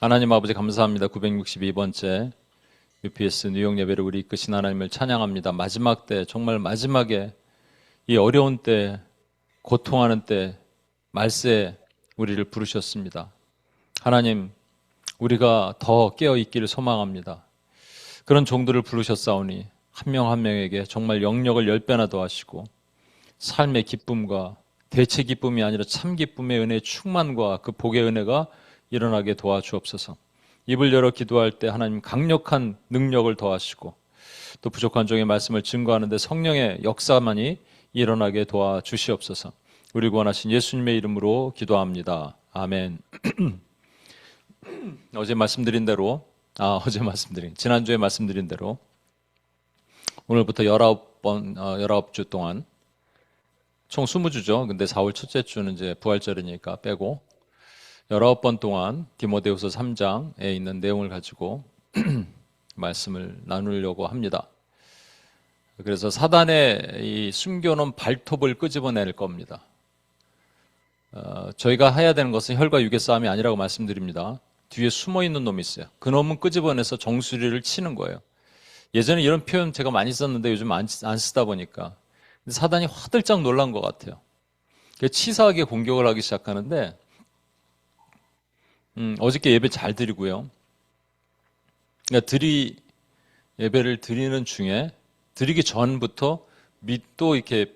하나님 아버지 감사합니다. 962번째 UPS 뉴욕 예배를 우리 이끄신 하나님을 찬양합니다. 마지막 때, 정말 마지막에 이 어려운 때, 고통하는 때, 말세에 우리를 부르셨습니다. 하나님, 우리가 더 깨어있기를 소망합니다. 그런 종들을 부르셨사오니 한 명 한 명에게 정말 영역을 10배나 더하시고 삶의 기쁨과 대체 기쁨이 아니라 참 기쁨의 은혜의 충만과 그 복의 은혜가 일어나게 도와주옵소서. 입을 열어 기도할 때 하나님 강력한 능력을 더하시고 또 부족한 종의 말씀을 증거하는데 성령의 역사만이 일어나게 도와주시옵소서. 우리 구원하신 예수님의 이름으로 기도합니다. 아멘. 지난주에 말씀드린 대로 오늘부터 19주 동안 총 20주죠. 근데 4월 첫째 주는 이제 부활절이니까 빼고 19번 동안 디모데후서 3장에 있는 내용을 가지고 말씀을 나누려고 합니다. 그래서 사단의 이 숨겨놓은 발톱을 끄집어낼 겁니다. 저희가 해야 되는 것은 혈과 육의 싸움이 아니라고 말씀드립니다. 뒤에 숨어있는 놈이 있어요. 그 놈은 끄집어내서 정수리를 치는 거예요. 예전에 이런 표현 제가 많이 썼는데 요즘 안 쓰다 보니까 사단이 화들짝 놀란 것 같아요. 치사하게 공격을 하기 시작하는데 어저께 예배 잘 드리고요. 그러니까 예배를 드리는 중에 드리기 전부터 또 이렇게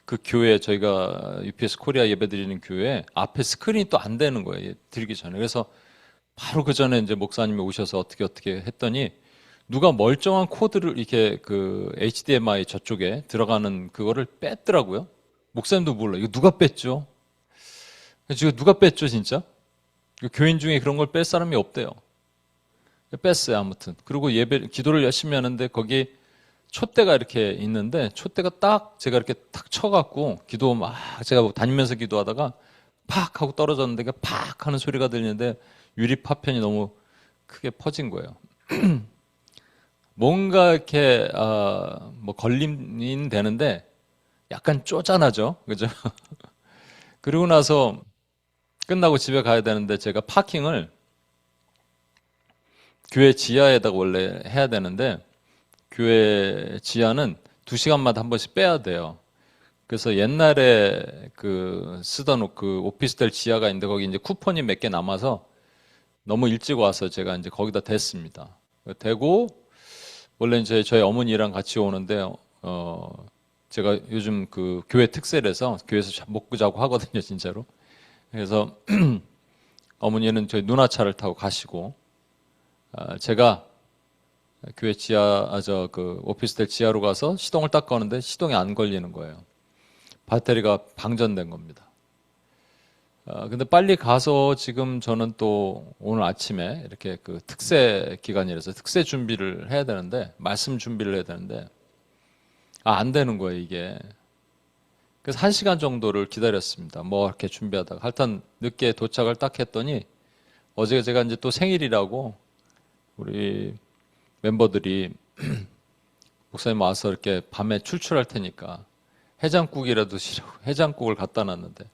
그 교회 저희가 UPS 코리아 예배 드리는 교회 앞에 스크린이 또 안 되는 거예요. 드리기 전에. 그래서 바로 그 전에 이제 목사님이 오셔서 어떻게 했더니 누가 멀쩡한 코드를 이렇게 그 HDMI 저쪽에 들어가는 그거를 뺐더라고요. 목사님도 몰라. 이거 누가 뺐죠? 지금 누가 뺐죠, 진짜? 교인 중에 그런 걸 뺄 사람이 없대요. 뺐어요, 아무튼. 그리고 기도를 열심히 하는데 거기 촛대가 이렇게 있는데 촛대가 딱 제가 이렇게 탁 쳐갖고 제가 다니면서 기도하다가 팍 하고 떨어졌는데 팍 하는 소리가 들리는데 유리 파편이 너무 크게 퍼진 거예요. 뭔가 이렇게 뭐 걸림은 되는데 약간 쪼잔하죠, 그죠? 그리고 나서 끝나고 집에 가야 되는데 제가 파킹을 교회 지하에다가 원래 해야 되는데 교회 지하는 2시간마다 한 번씩 빼야 돼요. 그래서 옛날에 쓰던 그 오피스텔 지하가 있는데 거기 이제 쿠폰이 몇 개 남아서 너무 일찍 와서 제가 이제 거기다 댔습니다. 대고 원래 이제 저희 어머니랑 같이 오는데 제가 요즘 그 교회 특세라서 교회에서 먹고 자고 하거든요, 진짜로. 그래서 어머니는 저희 누나차를 타고 가시고 제가 교회 오피스텔 지하로 가서 시동을 딱 거는데 시동이 안 걸리는 거예요. 배터리가 방전된 겁니다. 근데 빨리 가서 지금 저는 또 오늘 아침에 이렇게 그 특세 기간이라서 특세 준비를 해야 되는데, 말씀 준비를 해야 되는데, 안 되는 거예요, 이게. 그래서 1시간 정도를 기다렸습니다. 뭐 이렇게 준비하다가. 하여튼 늦게 도착을 딱 했더니, 어제 제가 이제 또 생일이라고 우리 멤버들이 목사님 와서 이렇게 밤에 출출할 테니까 해장국이라도 드시라고 해장국을 갖다 놨는데,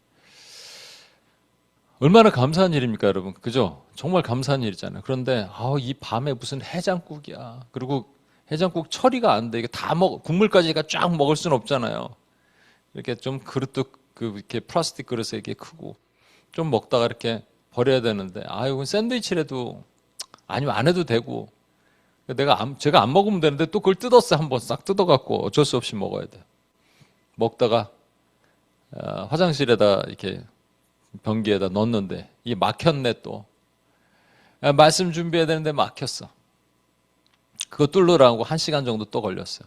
얼마나 감사한 일입니까, 여러분? 그죠? 정말 감사한 일이잖아요. 그런데, 이 밤에 무슨 해장국이야. 그리고 해장국 처리가 안 돼. 이게 국물까지가 쫙 먹을 수는 없잖아요. 이렇게 좀 그릇도, 이렇게 플라스틱 그릇에 이렇게 크고, 좀 먹다가 이렇게 버려야 되는데, 이건 샌드위치라도, 아니면 안 해도 되고, 제가 안 먹으면 되는데 또 그걸 뜯었어요. 한번 싹 뜯어갖고 어쩔 수 없이 먹어야 돼. 먹다가, 화장실에다 이렇게 변기에다 넣었는데 이게 막혔네 또. 말씀 준비해야 되는데 막혔어. 그거 뚫으라고 1시간 정도 또 걸렸어요.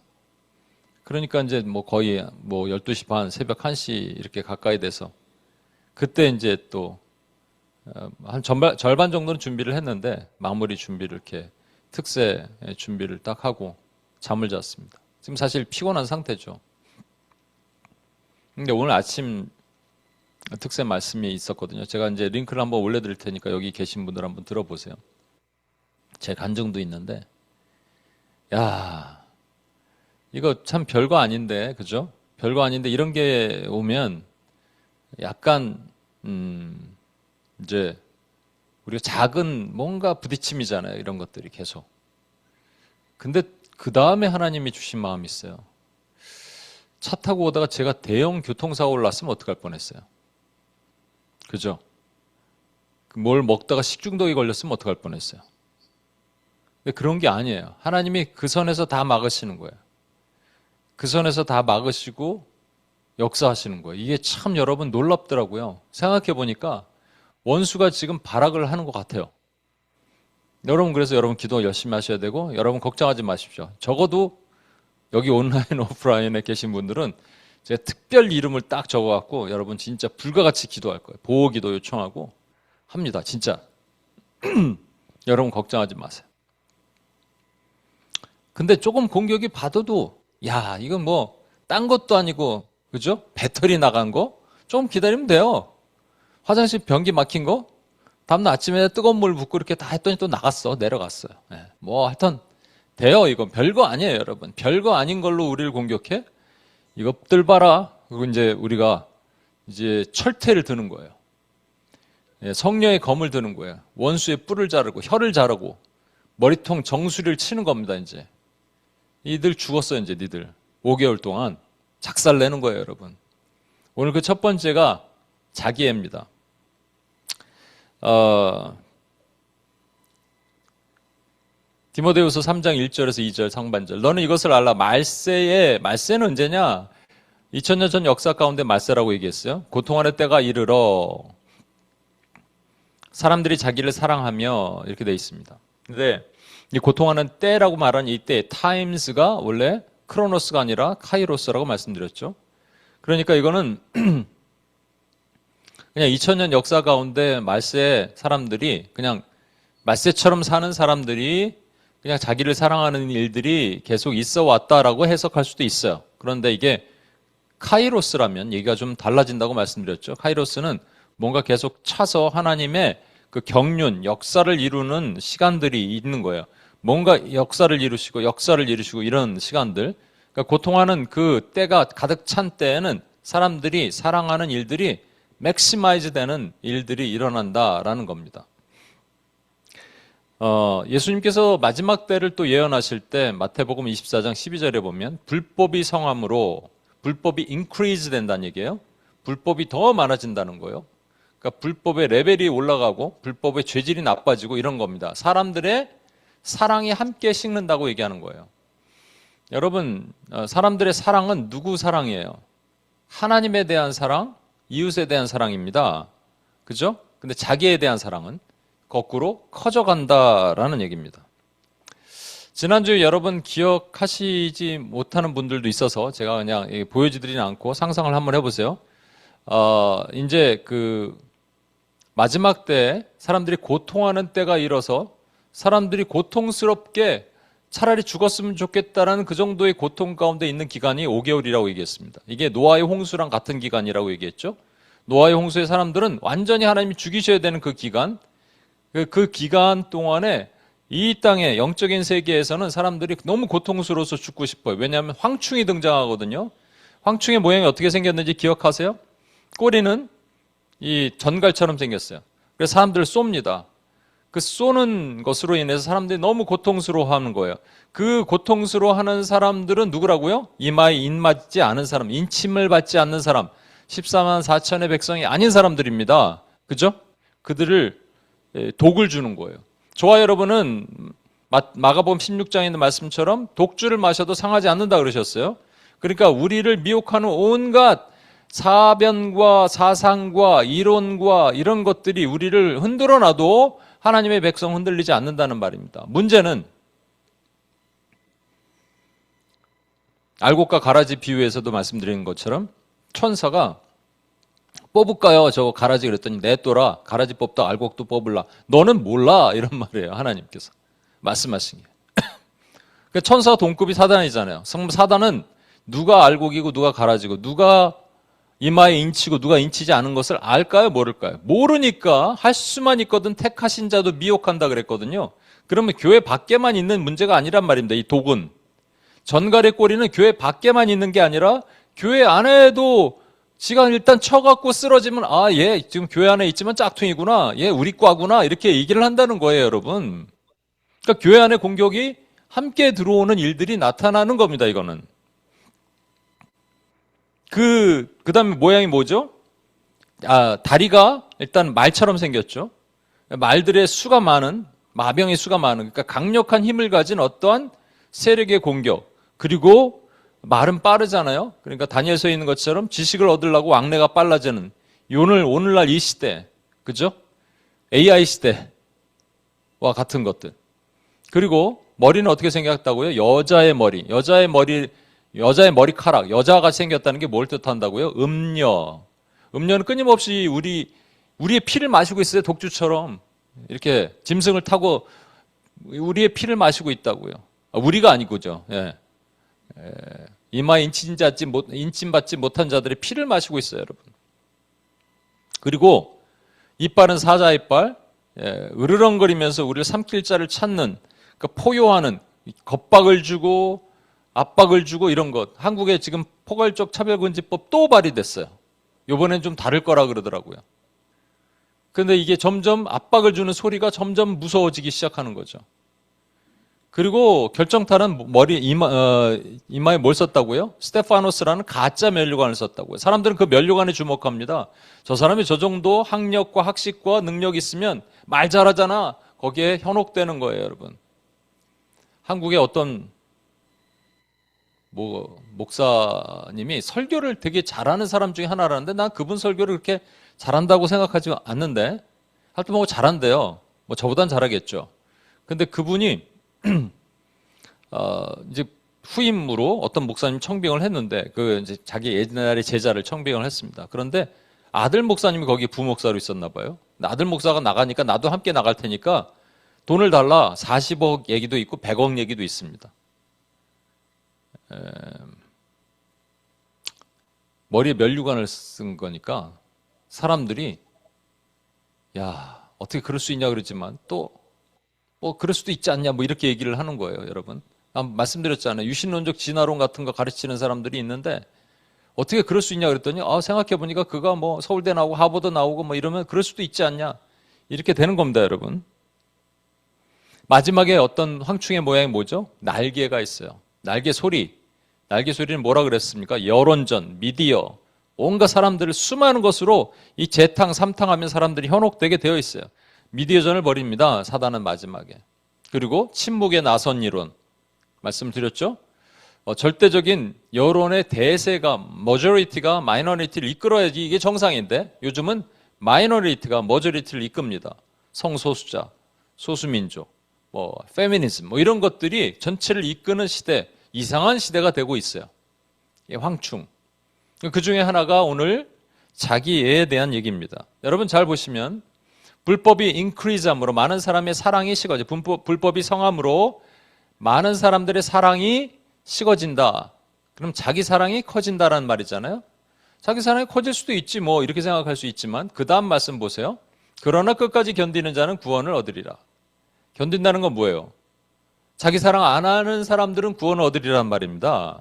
그러니까 이제 뭐 거의 12시 반, 새벽 1시 이렇게 가까이 돼서 그때 이제 또 한 절반 정도는 준비를 했는데 마무리 준비를 이렇게 특세 준비를 딱 하고 잠을 잤습니다. 지금 사실 피곤한 상태죠. 근데 오늘 아침 특세 말씀이 있었거든요. 제가 이제 링크를 한번 올려드릴 테니까 여기 계신 분들 한번 들어보세요. 제 간증도 있는데, 야, 이거 참 별거 아닌데, 그죠? 별거 아닌데 이런 게 오면 약간 이제 우리가 작은 뭔가 부딪힘이잖아요. 이런 것들이 계속. 근데 그 다음에 하나님이 주신 마음이 있어요. 차 타고 오다가 제가 대형 교통사고를 났으면 어떡할 뻔했어요. 그죠? 뭘 먹다가 식중독이 걸렸으면 어떡할 뻔했어요. 근데 그런 게 아니에요. 하나님이 그 선에서 다 막으시는 거예요. 그 선에서 다 막으시고 역사하시는 거예요. 이게 참 여러분 놀랍더라고요. 생각해 보니까 원수가 지금 발악을 하는 것 같아요. 여러분 그래서 여러분 기도 열심히 하셔야 되고 여러분 걱정하지 마십시오. 적어도 여기 온라인 오프라인에 계신 분들은 제가 특별 이름을 딱 적어갖고 여러분 진짜 불과 같이 기도할 거예요. 보호기도 요청하고 합니다. 진짜. 여러분 걱정하지 마세요. 근데 조금 공격이 받아도 야 이건 뭐 딴 것도 아니고 그죠? 배터리 나간 거? 좀 기다리면 돼요. 화장실 변기 막힌 거? 다음날 아침에 뜨거운 물 붓고 이렇게 다 했더니 또 나갔어. 내려갔어요. 네. 뭐 하여튼 돼요. 이건 별거 아니에요, 여러분. 별거 아닌 걸로 우리를 공격해? 이것들 봐라. 그리고 이제 우리가 이제 철퇴를 드는 거예요. 예, 성령의 검을 드는 거예요. 원수의 뿔을 자르고 혀를 자르고 머리통 정수리를 치는 겁니다, 이제. 이들 죽었어요, 이제 니들. 5개월 동안 작살내는 거예요, 여러분. 오늘 그 첫 번째가 자기애입니다. 디모데후서 3장 1절에서 2절 상반절. 너는 이것을 알라. 말세는 언제냐? 2000년 전 역사 가운데 말세라고 얘기했어요. 고통하는 때가 이르러 사람들이 자기를 사랑하며 이렇게 돼 있습니다. 근데 이 고통하는 때라고 말하는 이 때, 타임스가 원래 크로노스가 아니라 카이로스라고 말씀드렸죠. 그러니까 이거는 그냥 2000년 역사 가운데 말세 사람들이 그냥 말세처럼 사는 사람들이 그냥 자기를 사랑하는 일들이 계속 있어 왔다라고 해석할 수도 있어요. 그런데 이게 카이로스라면 얘기가 좀 달라진다고 말씀드렸죠. 카이로스는 뭔가 계속 차서 하나님의 그 경륜, 역사를 이루는 시간들이 있는 거예요. 뭔가 역사를 이루시고 이런 시간들. 그러니까 고통하는 그 때가 가득 찬 때에는 사람들이 사랑하는 일들이 맥시마이즈 되는 일들이 일어난다라는 겁니다. 예수님께서 마지막 때를 또 예언하실 때 마태복음 24장 12절에 보면 불법이 성함으로 불법이 인크리즈 된다는 얘기예요. 불법이 더 많아진다는 거예요. 그러니까 불법의 레벨이 올라가고 불법의 죄질이 나빠지고 이런 겁니다. 사람들의 사랑이 함께 식는다고 얘기하는 거예요. 여러분, 사람들의 사랑은 누구 사랑이에요? 하나님에 대한 사랑, 이웃에 대한 사랑입니다. 그죠? 근데 자기에 대한 사랑은 거꾸로 커져간다라는 얘기입니다. 지난주에 여러분 기억하시지 못하는 분들도 있어서 제가 그냥 보여주드리지 않고 상상을 한번 해보세요. 이제 그 마지막 때 사람들이 고통하는 때가 이뤄서 사람들이 고통스럽게 차라리 죽었으면 좋겠다라는 그 정도의 고통 가운데 있는 기간이 5개월이라고 얘기했습니다. 이게 노아의 홍수랑 같은 기간이라고 얘기했죠. 노아의 홍수의 사람들은 완전히 하나님이 죽이셔야 되는 그 기간, 그 기간 동안에 이 땅의 영적인 세계에서는 사람들이 너무 고통스러워서 죽고 싶어요. 왜냐하면 황충이 등장하거든요. 황충의 모양이 어떻게 생겼는지 기억하세요? 꼬리는 이 전갈처럼 생겼어요. 그래서 사람들을 쏩니다. 그 쏘는 것으로 인해서 사람들이 너무 고통스러워하는 거예요. 그 고통스러워하는 사람들은 누구라고요? 이마에 인 맞지 않은 사람, 인침을 받지 않는 사람, 14만 4천의 백성이 아닌 사람들입니다. 그죠? 그들을 독을 주는 거예요. 저와 여러분은 마가복음 16장에 있는 말씀처럼 독주를 마셔도 상하지 않는다 그러셨어요. 그러니까 우리를 미혹하는 온갖 사변과 사상과 이론과 이런 것들이 우리를 흔들어 놔도 하나님의 백성 흔들리지 않는다는 말입니다. 문제는 알곡과 가라지 비유에서도 말씀드린 것처럼 천사가 뽑을까요? 저거 가라지 그랬더니 냅둬라. 가라지 뽑다 알곡도 뽑을라. 너는 몰라. 이런 말이에요. 하나님께서 말씀하신 게. 그러니까 천사와 동급이 사단이잖아요. 사단은 누가 알곡이고 누가 가라지고 누가 이마에 인치고 누가 인치지 않은 것을 알까요? 모를까요? 모르니까 할 수만 있거든 택하신 자도 미혹한다 그랬거든요. 그러면 교회 밖에만 있는 문제가 아니란 말입니다. 이 독은. 전갈의 꼬리는 교회 밖에만 있는 게 아니라 교회 안에도 지가 일단 쳐갖고 쓰러지면 아, 얘 지금 교회 안에 있지만 짝퉁이구나. 얘 우리 과구나. 이렇게 얘기를 한다는 거예요, 여러분. 그러니까 교회 안에 공격이 함께 들어오는 일들이 나타나는 겁니다, 이거는. 그다음에 모양이 뭐죠? 다리가 일단 말처럼 생겼죠. 말들의 수가 많은, 마병의 수가 많은, 그러니까 강력한 힘을 가진 어떠한 세력의 공격. 그리고 말은 빠르잖아요. 그러니까 다니엘서에 있는 것처럼 지식을 얻으려고 왕래가 빨라지는 오늘날 이 시대, 그죠? AI 시대와 같은 것들. 그리고 머리는 어떻게 생겼다고요? 여자의 머리카락, 여자가 생겼다는 게 뭘 뜻한다고요? 음녀는 끊임없이 우리의 피를 마시고 있어요. 독주처럼 이렇게 짐승을 타고 우리의 피를 마시고 있다고요. 우리가 아니고죠. 예. 이마에 인침받지 못한 자들의 피를 마시고 있어요, 여러분. 그리고 이빨은 사자 이빨, 으르렁거리면서 우리를 삼킬 자를 찾는, 그러니까 포효하는, 겁박을 주고 압박을 주고 이런 것. 한국에 지금 포괄적 차별금지법 또 발의됐어요. 이번엔 좀 다를 거라 그러더라고요. 그런데 이게 점점 압박을 주는 소리가 점점 무서워지기 시작하는 거죠. 그리고 결정타는 이마에 뭘 썼다고요? 스테파노스라는 가짜 면류관을 썼다고요. 사람들은 그 면류관에 주목합니다. 저 사람이 저 정도 학력과 학식과 능력이 있으면 말 잘하잖아. 거기에 현혹되는 거예요, 여러분. 한국의 어떤 목사님이 설교를 되게 잘하는 사람 중에 하나라는데 난 그분 설교를 그렇게 잘한다고 생각하지 않는데 하여튼 뭐 잘한대요. 뭐 저보단 잘하겠죠. 근데 그분이 이제 후임으로 어떤 목사님 청빙을 했는데 이제 자기 옛날의 제자를 청빙을 했습니다. 그런데 아들 목사님이 거기 부목사로 있었나 봐요. 아들 목사가 나가니까 나도 함께 나갈 테니까 돈을 달라. 40억 얘기도 있고 100억 얘기도 있습니다. 머리에 면류관을 쓴 거니까 사람들이 야 어떻게 그럴 수 있냐 그러지만 또 뭐 그럴 수도 있지 않냐 뭐 이렇게 얘기를 하는 거예요, 여러분. 말씀드렸잖아요. 유신론적 진화론 같은 거 가르치는 사람들이 있는데 어떻게 그럴 수 있냐 그랬더니 생각해 보니까 그가 뭐 서울대 나오고 하버드 나오고 뭐 이러면 그럴 수도 있지 않냐 이렇게 되는 겁니다, 여러분. 마지막에 어떤 황충의 모양이 뭐죠? 날개가 있어요. 날개 소리는 뭐라 그랬습니까? 여론전, 미디어, 온갖 사람들을 수많은 것으로 이 재탕, 삼탕하면 사람들이 현혹되게 되어 있어요. 미디어전을 벌입니다. 사단은 마지막에. 그리고 침묵에 나선 이론 말씀드렸죠? 절대적인 여론의 대세가 majority가 minority를 이끌어야지 이게 정상인데 요즘은 minority가 majority를 이끕니다. 성소수자, 소수민족, 페미니즘 이런 것들이 전체를 이끄는 시대, 이상한 시대가 되고 있어요. 황충. 그 중에 하나가 오늘 자기애에 대한 얘기입니다. 여러분 잘 보시면 불법이 increase함으로 많은 사람의 사랑이 식어져. 불법이 성함으로 많은 사람들의 사랑이 식어진다. 그럼 자기 사랑이 커진다라는 말이잖아요. 자기 사랑이 커질 수도 있지 뭐 이렇게 생각할 수 있지만 그 다음 말씀 보세요. 그러나 끝까지 견디는 자는 구원을 얻으리라. 견딘다는 건 뭐예요? 자기 사랑 안 하는 사람들은 구원을 얻으리란 말입니다.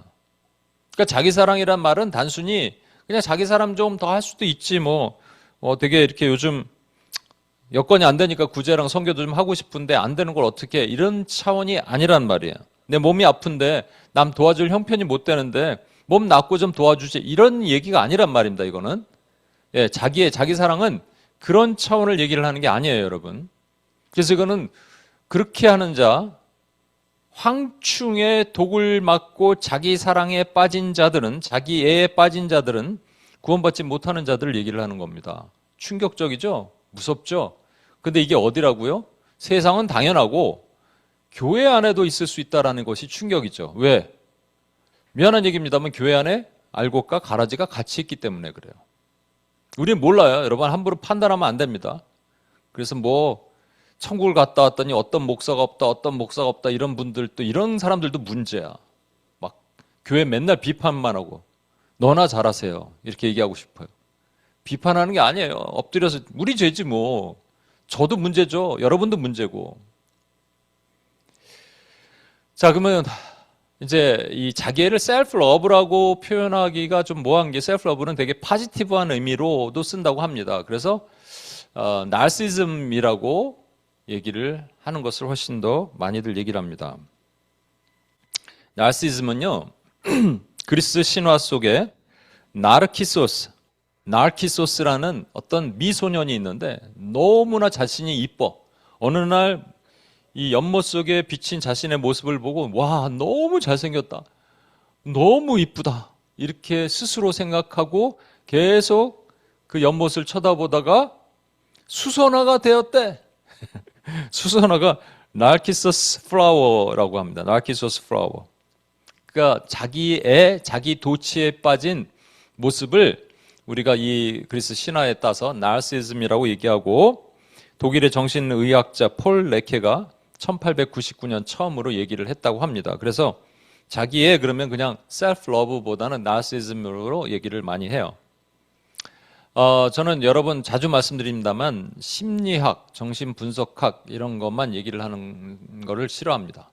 그러니까 자기 사랑이란 말은 단순히 그냥 자기 사람 좀 더 할 수도 있지 되게 이렇게 요즘 여건이 안 되니까 구제랑 선교도 좀 하고 싶은데 안 되는 걸 어떻게 이런 차원이 아니란 말이에요. 내 몸이 아픈데 남 도와줄 형편이 못 되는데 몸 낫고 좀 도와주지 이런 얘기가 아니란 말입니다. 이거는 자기 사랑은 그런 차원을 얘기를 하는 게 아니에요, 여러분. 그래서 이거는 그렇게 하는 자, 황충의 독을 맞고 자기 사랑에 빠진 자들은, 자기 애에 빠진 자들은 구원받지 못하는 자들을 얘기를 하는 겁니다. 충격적이죠? 무섭죠? 근데 이게 어디라고요? 세상은 당연하고 교회 안에도 있을 수 있다는 것이 충격이죠. 왜? 미안한 얘기입니다만 교회 안에 알곡과 가라지가 같이 있기 때문에 그래요. 우리는 몰라요. 여러분 함부로 판단하면 안 됩니다. 그래서 천국을 갔다 왔더니 어떤 목사가 없다 이런 분들도 이런 사람들도 문제야. 막 교회 맨날 비판만 하고 너나 잘하세요 이렇게 얘기하고 싶어요. 비판하는 게 아니에요. 엎드려서 우리 죄지 뭐. 저도 문제죠. 여러분도 문제고. 자, 그러면 이제 이 자기를 셀프 러브라고 표현하기가 좀 뭐한 게 셀프 러브는 되게 파지티브한 의미로도 쓴다고 합니다. 그래서 나르시즘이라고 얘기를 하는 것을 훨씬 더 많이들 얘기를 합니다. 나르시즘은요, 그리스 신화 속에 나르키소스라는 어떤 미소년이 있는데 너무나 자신이 이뻐. 어느 날 이 연못 속에 비친 자신의 모습을 보고 와, 너무 잘생겼다. 너무 이쁘다. 이렇게 스스로 생각하고 계속 그 연못을 쳐다보다가 수선화가 되었대. 수선화가 나르키소스 플라워라고 합니다. 나르키소스 플라워. 그러니까 자기 도취에 빠진 모습을 우리가 이 그리스 신화에 따서 나르시즘이라고 얘기하고, 독일의 정신의학자 폴 레케가 1899년 처음으로 얘기를 했다고 합니다. 그래서 자기의 그러면 그냥 셀프 러브보다는 나르시즘으로 얘기를 많이 해요. 저는 여러 번 자주 말씀드립니다만 심리학, 정신분석학 이런 것만 얘기를 하는 거를 싫어합니다.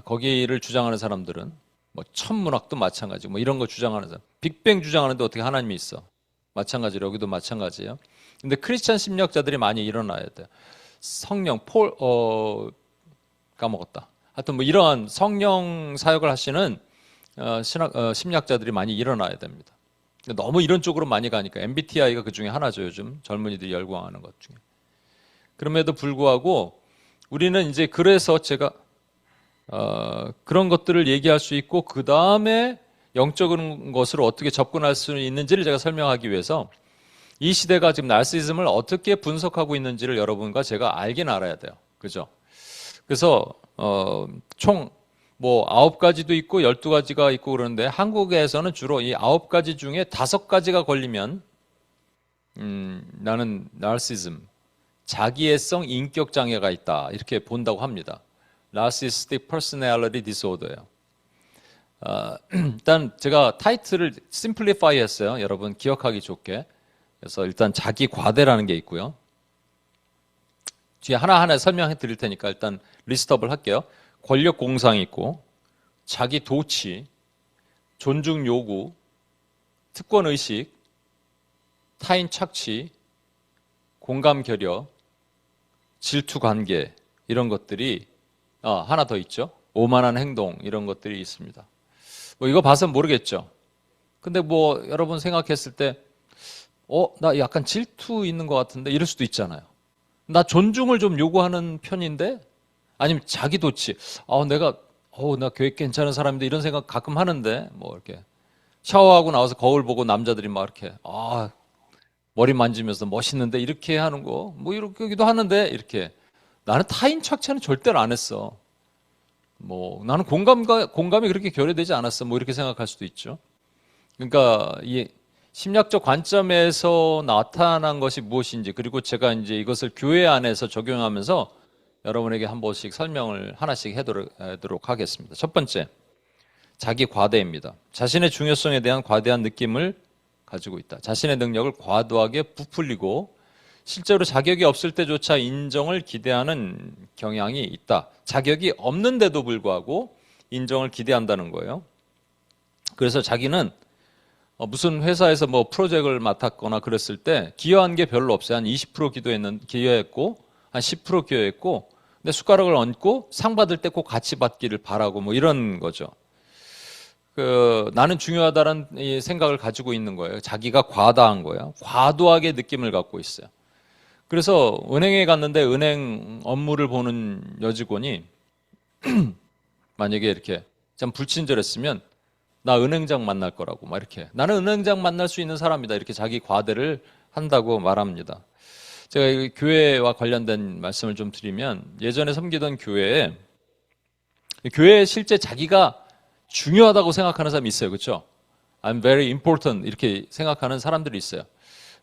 거기를 주장하는 사람들은 뭐 천문학도 마찬가지고 뭐 이런 거 주장하는 사람, 빅뱅 주장하는데 어떻게 하나님이 있어? 마찬가지로 여기도 마찬가지예요. 근데 크리스찬 심리학자들이 많이 일어나야 돼요. 성령 까먹었다. 하여튼 뭐 이러한 성령 사역을 하시는 심리학자들이 많이 일어나야 됩니다. 너무 이런 쪽으로 많이 가니까 MBTI가 그 중에 하나죠. 요즘 젊은이들이 열광하는 것 중에. 그럼에도 불구하고 우리는 이제 그래서 제가 그런 것들을 얘기할 수 있고 그 다음에 영적인 것으로 어떻게 접근할 수 있는지를 제가 설명하기 위해서 이 시대가 지금 나르시즘을 어떻게 분석하고 있는지를 여러분과 제가 알긴 알아야 돼요. 그죠? 그래서 총 뭐 9가지도 있고 12가지가 있고 그러는데 한국에서는 주로 이 9가지 중에 5가지가 걸리면 나는 나르시즘, 자기애성 인격 장애가 있다 이렇게 본다고 합니다. Narcissistic Personality Disorder예요. 일단 제가 타이틀을 심플리파이 했어요. 여러분 기억하기 좋게. 그래서 일단 자기 과대라는 게 있고요. 뒤에 하나하나 설명해 드릴 테니까 일단 리스트업을 할게요. 권력 공상이 있고, 자기 도취, 존중 요구, 특권 의식, 타인 착취, 공감 결여, 질투 관계 이런 것들이 하나 더 있죠. 오만한 행동 이런 것들이 있습니다. 뭐 이거 봐서 모르겠죠. 근데 뭐 여러분 생각했을 때 나 약간 질투 있는 것 같은데 이럴 수도 있잖아요. 나 존중을 좀 요구하는 편인데, 아니면 자기 도취. 나 계획 괜찮은 사람인데 이런 생각 가끔 하는데, 뭐 이렇게 샤워하고 나와서 거울 보고 남자들이 막 이렇게 머리 만지면서 멋있는데 이렇게 하는 거, 뭐 이렇게도 하는데 이렇게 나는 타인 착취는 절대로 안 했어. 뭐 나는 공감이 그렇게 결여되지 않았어. 뭐 이렇게 생각할 수도 있죠. 그러니까 이 심리학적 관점에서 나타난 것이 무엇인지, 그리고 제가 이제 이것을 교회 안에서 적용하면서 여러분에게 한 번씩 설명을 하나씩 해도록 하겠습니다. 첫 번째, 자기 과대입니다. 자신의 중요성에 대한 과대한 느낌을 가지고 있다. 자신의 능력을 과도하게 부풀리고 실제로 자격이 없을 때조차 인정을 기대하는 경향이 있다. 자격이 없는데도 불구하고 인정을 기대한다는 거예요. 그래서 자기는 무슨 회사에서 뭐 프로젝트를 맡았거나 그랬을 때 기여한 게 별로 없어요. 한 20% 기여했고 한 10% 기여했고, 근데 숟가락을 얹고 상 받을 때 꼭 같이 받기를 바라고 뭐 이런 거죠. 나는 중요하다는 이 생각을 가지고 있는 거예요. 자기가 과다한 거예요. 과도하게 느낌을 갖고 있어요. 그래서 은행에 갔는데 은행 업무를 보는 여직원이 만약에 이렇게 좀 불친절했으면 나 은행장 만날 거라고 막 이렇게, 나는 은행장 만날 수 있는 사람이다 이렇게 자기 과대를 한다고 말합니다. 제가 교회와 관련된 말씀을 좀 드리면, 예전에 섬기던 교회에 실제 자기가 중요하다고 생각하는 사람이 있어요. 그렇죠? I'm very important 이렇게 생각하는 사람들이 있어요.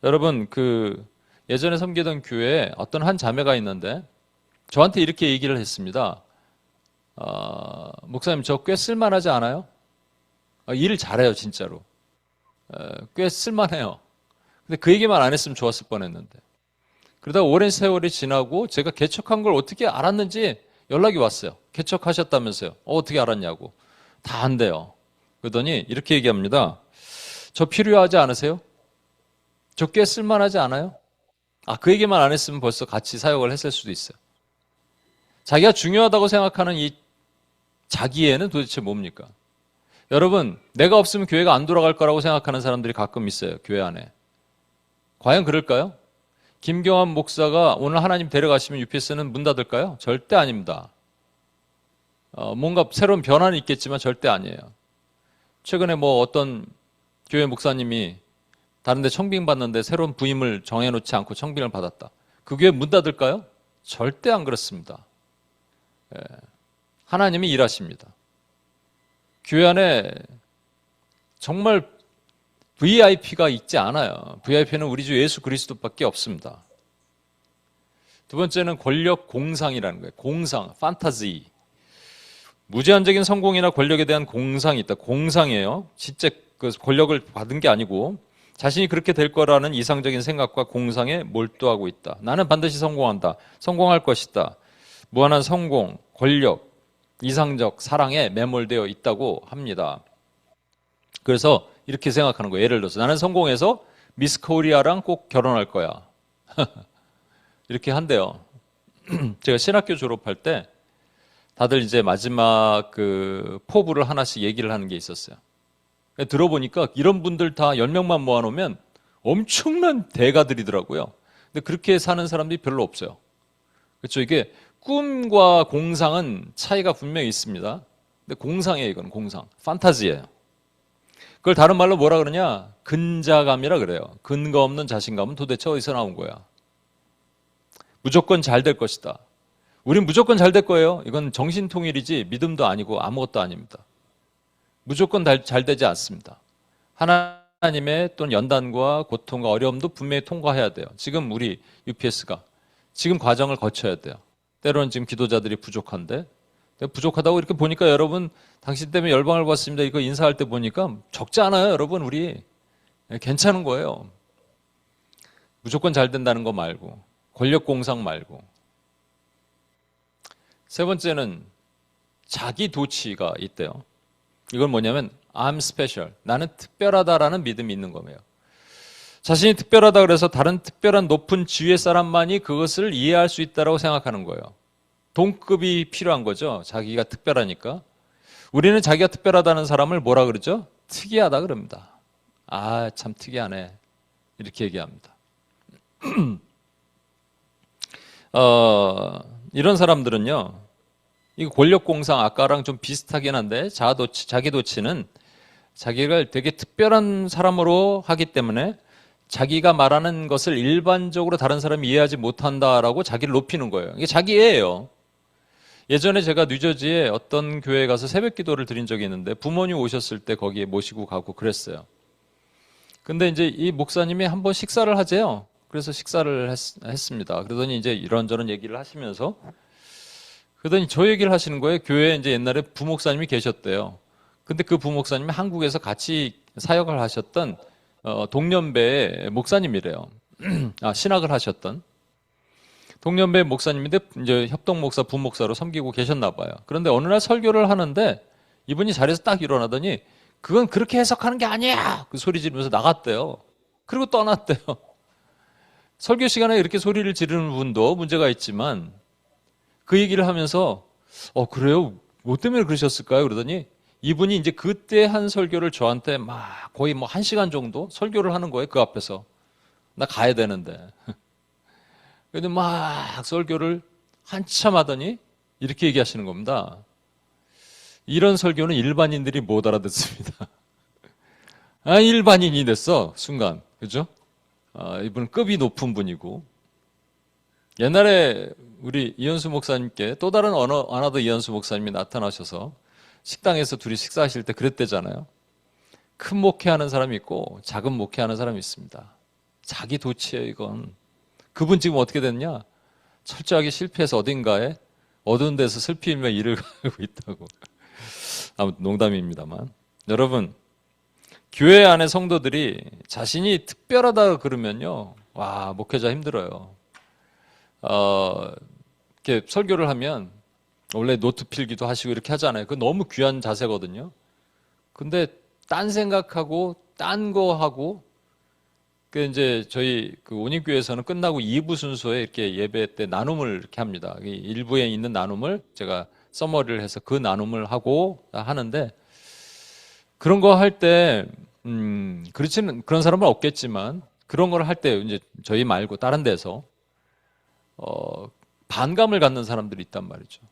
여러분 예전에 섬기던 교회에 어떤 한 자매가 있는데 저한테 이렇게 얘기를 했습니다. 목사님 저 꽤 쓸만하지 않아요? 일을 잘해요 진짜로. 꽤 쓸만해요. 근데 그 얘기만 안 했으면 좋았을 뻔했는데, 그러다가 오랜 세월이 지나고 제가 개척한 걸 어떻게 알았는지 연락이 왔어요. 개척하셨다면서요. 어떻게 알았냐고. 다 한대요. 그러더니 이렇게 얘기합니다. 저 필요하지 않으세요? 저 꽤 쓸만하지 않아요? 그 얘기만 안 했으면 벌써 같이 사역을 했을 수도 있어요. 자기가 중요하다고 생각하는 이 자기애는 도대체 뭡니까? 여러분, 내가 없으면 교회가 안 돌아갈 거라고 생각하는 사람들이 가끔 있어요. 교회 안에. 과연 그럴까요? 김경환 목사가 오늘 하나님 데려가시면 UPS는 문 닫을까요? 절대 아닙니다. 뭔가 새로운 변화는 있겠지만 절대 아니에요. 최근에 어떤 교회 목사님이 다른 데 청빙 받는데 새로운 부임을 정해놓지 않고 청빙을 받았다. 그 교회 문 닫을까요? 절대 안 그렇습니다. 하나님이 일하십니다. 교회 안에 정말 VIP가 있지 않아요. VIP는 우리 주 예수 그리스도밖에 없습니다. 두 번째는 권력 공상이라는 거예요. 공상, 판타지. 무제한적인 성공이나 권력에 대한 공상이 있다. 공상이에요. 진짜 그 권력을 받은 게 아니고 자신이 그렇게 될 거라는 이상적인 생각과 공상에 몰두하고 있다. 나는 반드시 성공한다. 성공할 것이다. 무한한 성공, 권력, 이상적 사랑에 매몰되어 있다고 합니다. 그래서 이렇게 생각하는 거예요. 예를 들어서 나는 성공해서 미스 코리아랑 꼭 결혼할 거야. 이렇게 한대요. 제가 신학교 졸업할 때 다들 이제 마지막 그 포부를 하나씩 얘기를 하는 게 있었어요. 들어보니까 이런 분들 다 10명만 모아놓으면 엄청난 대가들이더라고요. 근데 그렇게 사는 사람들이 별로 없어요. 그렇죠. 이게 꿈과 공상은 차이가 분명히 있습니다. 근데 공상이에요. 이건 공상. 판타지예요. 그걸 다른 말로 뭐라 그러냐? 근자감이라 그래요. 근거 없는 자신감은 도대체 어디서 나온 거야? 무조건 잘 될 것이다. 우린 무조건 잘 될 거예요. 이건 정신통일이지 믿음도 아니고 아무것도 아닙니다. 무조건 잘 되지 않습니다. 하나님의 또는 연단과 고통과 어려움도 분명히 통과해야 돼요. 지금 우리 UPS가 지금 과정을 거쳐야 돼요. 때로는 지금 기도자들이 부족한데 부족하다고 이렇게 보니까 여러분 당신 때문에 열방을 받습니다. 이거 인사할 때 보니까 적지 않아요. 여러분 우리 괜찮은 거예요. 무조건 잘 된다는 거 말고 권력 공상 말고 세 번째는 자기 도취가 있대요. 이건 뭐냐면 I'm special. 나는 특별하다라는 믿음이 있는 거예요. 자신이 특별하다 그래서 다른 특별한 높은 지위의 사람만이 그것을 이해할 수 있다고 생각하는 거예요. 동급이 필요한 거죠. 자기가 특별하니까. 우리는 자기가 특별하다는 사람을 뭐라 그러죠? 특이하다 그럽니다. 참 특이하네. 이렇게 얘기합니다. 이런 사람들은요. 이 권력공상 아까랑 좀 비슷하긴 한데 자기도취는 자기가 되게 특별한 사람으로 하기 때문에 자기가 말하는 것을 일반적으로 다른 사람이 이해하지 못한다라고 자기를 높이는 거예요. 이게 자기애예요. 예전에 제가 뉴저지에 어떤 교회에 가서 새벽 기도를 드린 적이 있는데 부모님 오셨을 때 거기에 모시고 가고 그랬어요. 근데 이제 이 목사님이 한번 식사를 하재요. 그래서 식사를 했습니다. 그러더니 이제 이런저런 얘기를 하시면서 그러더니 저 얘기를 하시는 거예요. 교회에 이제 옛날에 부목사님이 계셨대요. 근데 그 부목사님이 한국에서 같이 사역을 하셨던 동년배의 목사님이래요. 신학을 하셨던 동년배 목사님인데 이제 협동목사, 부목사로 섬기고 계셨나 봐요. 그런데 어느 날 설교를 하는데 이분이 자리에서 딱 일어나더니 그건 그렇게 해석하는 게 아니야! 그 소리 지르면서 나갔대요. 그리고 떠났대요. 설교 시간에 이렇게 소리를 지르는 분도 문제가 있지만 그 얘기를 하면서 그래요? 뭐 때문에 그러셨을까요? 그러더니 이분이 이제 그때 한 설교를 저한테 막 거의 1시간 정도 설교를 하는 거예요. 그 앞에서. 나 가야 되는데. 근데 막 설교를 한참 하더니 이렇게 얘기하시는 겁니다. 이런 설교는 일반인들이 못 알아듣습니다. 일반인이 됐어. 순간. 그죠? 이분은 급이 높은 분이고. 옛날에 우리 이현수 목사님께 또 다른 어나더 이현수 목사님이 나타나셔서 식당에서 둘이 식사하실 때 그랬대잖아요. 큰 목회하는 사람이 있고 작은 목회하는 사람이 있습니다. 자기 도취예요, 이건. 그분 지금 어떻게 됐냐? 철저하게 실패해서 어딘가에 어두운 데서 슬피 일며 일을 가고 있다고. 아무튼 농담입니다만. 여러분, 교회 안의 성도들이 자신이 특별하다 그러면요. 목회자 힘들어요. 이렇게 설교를 하면 원래 노트 필기도 하시고 이렇게 하잖아요. 그 너무 귀한 자세거든요. 근데 딴 생각하고 딴 거 하고 그 이제 저희 그 온익교회에서는 끝나고 2부 순서에 이렇게 예배 때 나눔을 이렇게 합니다. 1부에 있는 나눔을 제가 서머리를 해서 그 나눔을 하고 하는데 그런 거 할 때 그렇지는 그런 사람은 없겠지만 그런 걸 할 때 이제 저희 말고 다른 데서 반감을 갖는 사람들이 있단 말이죠.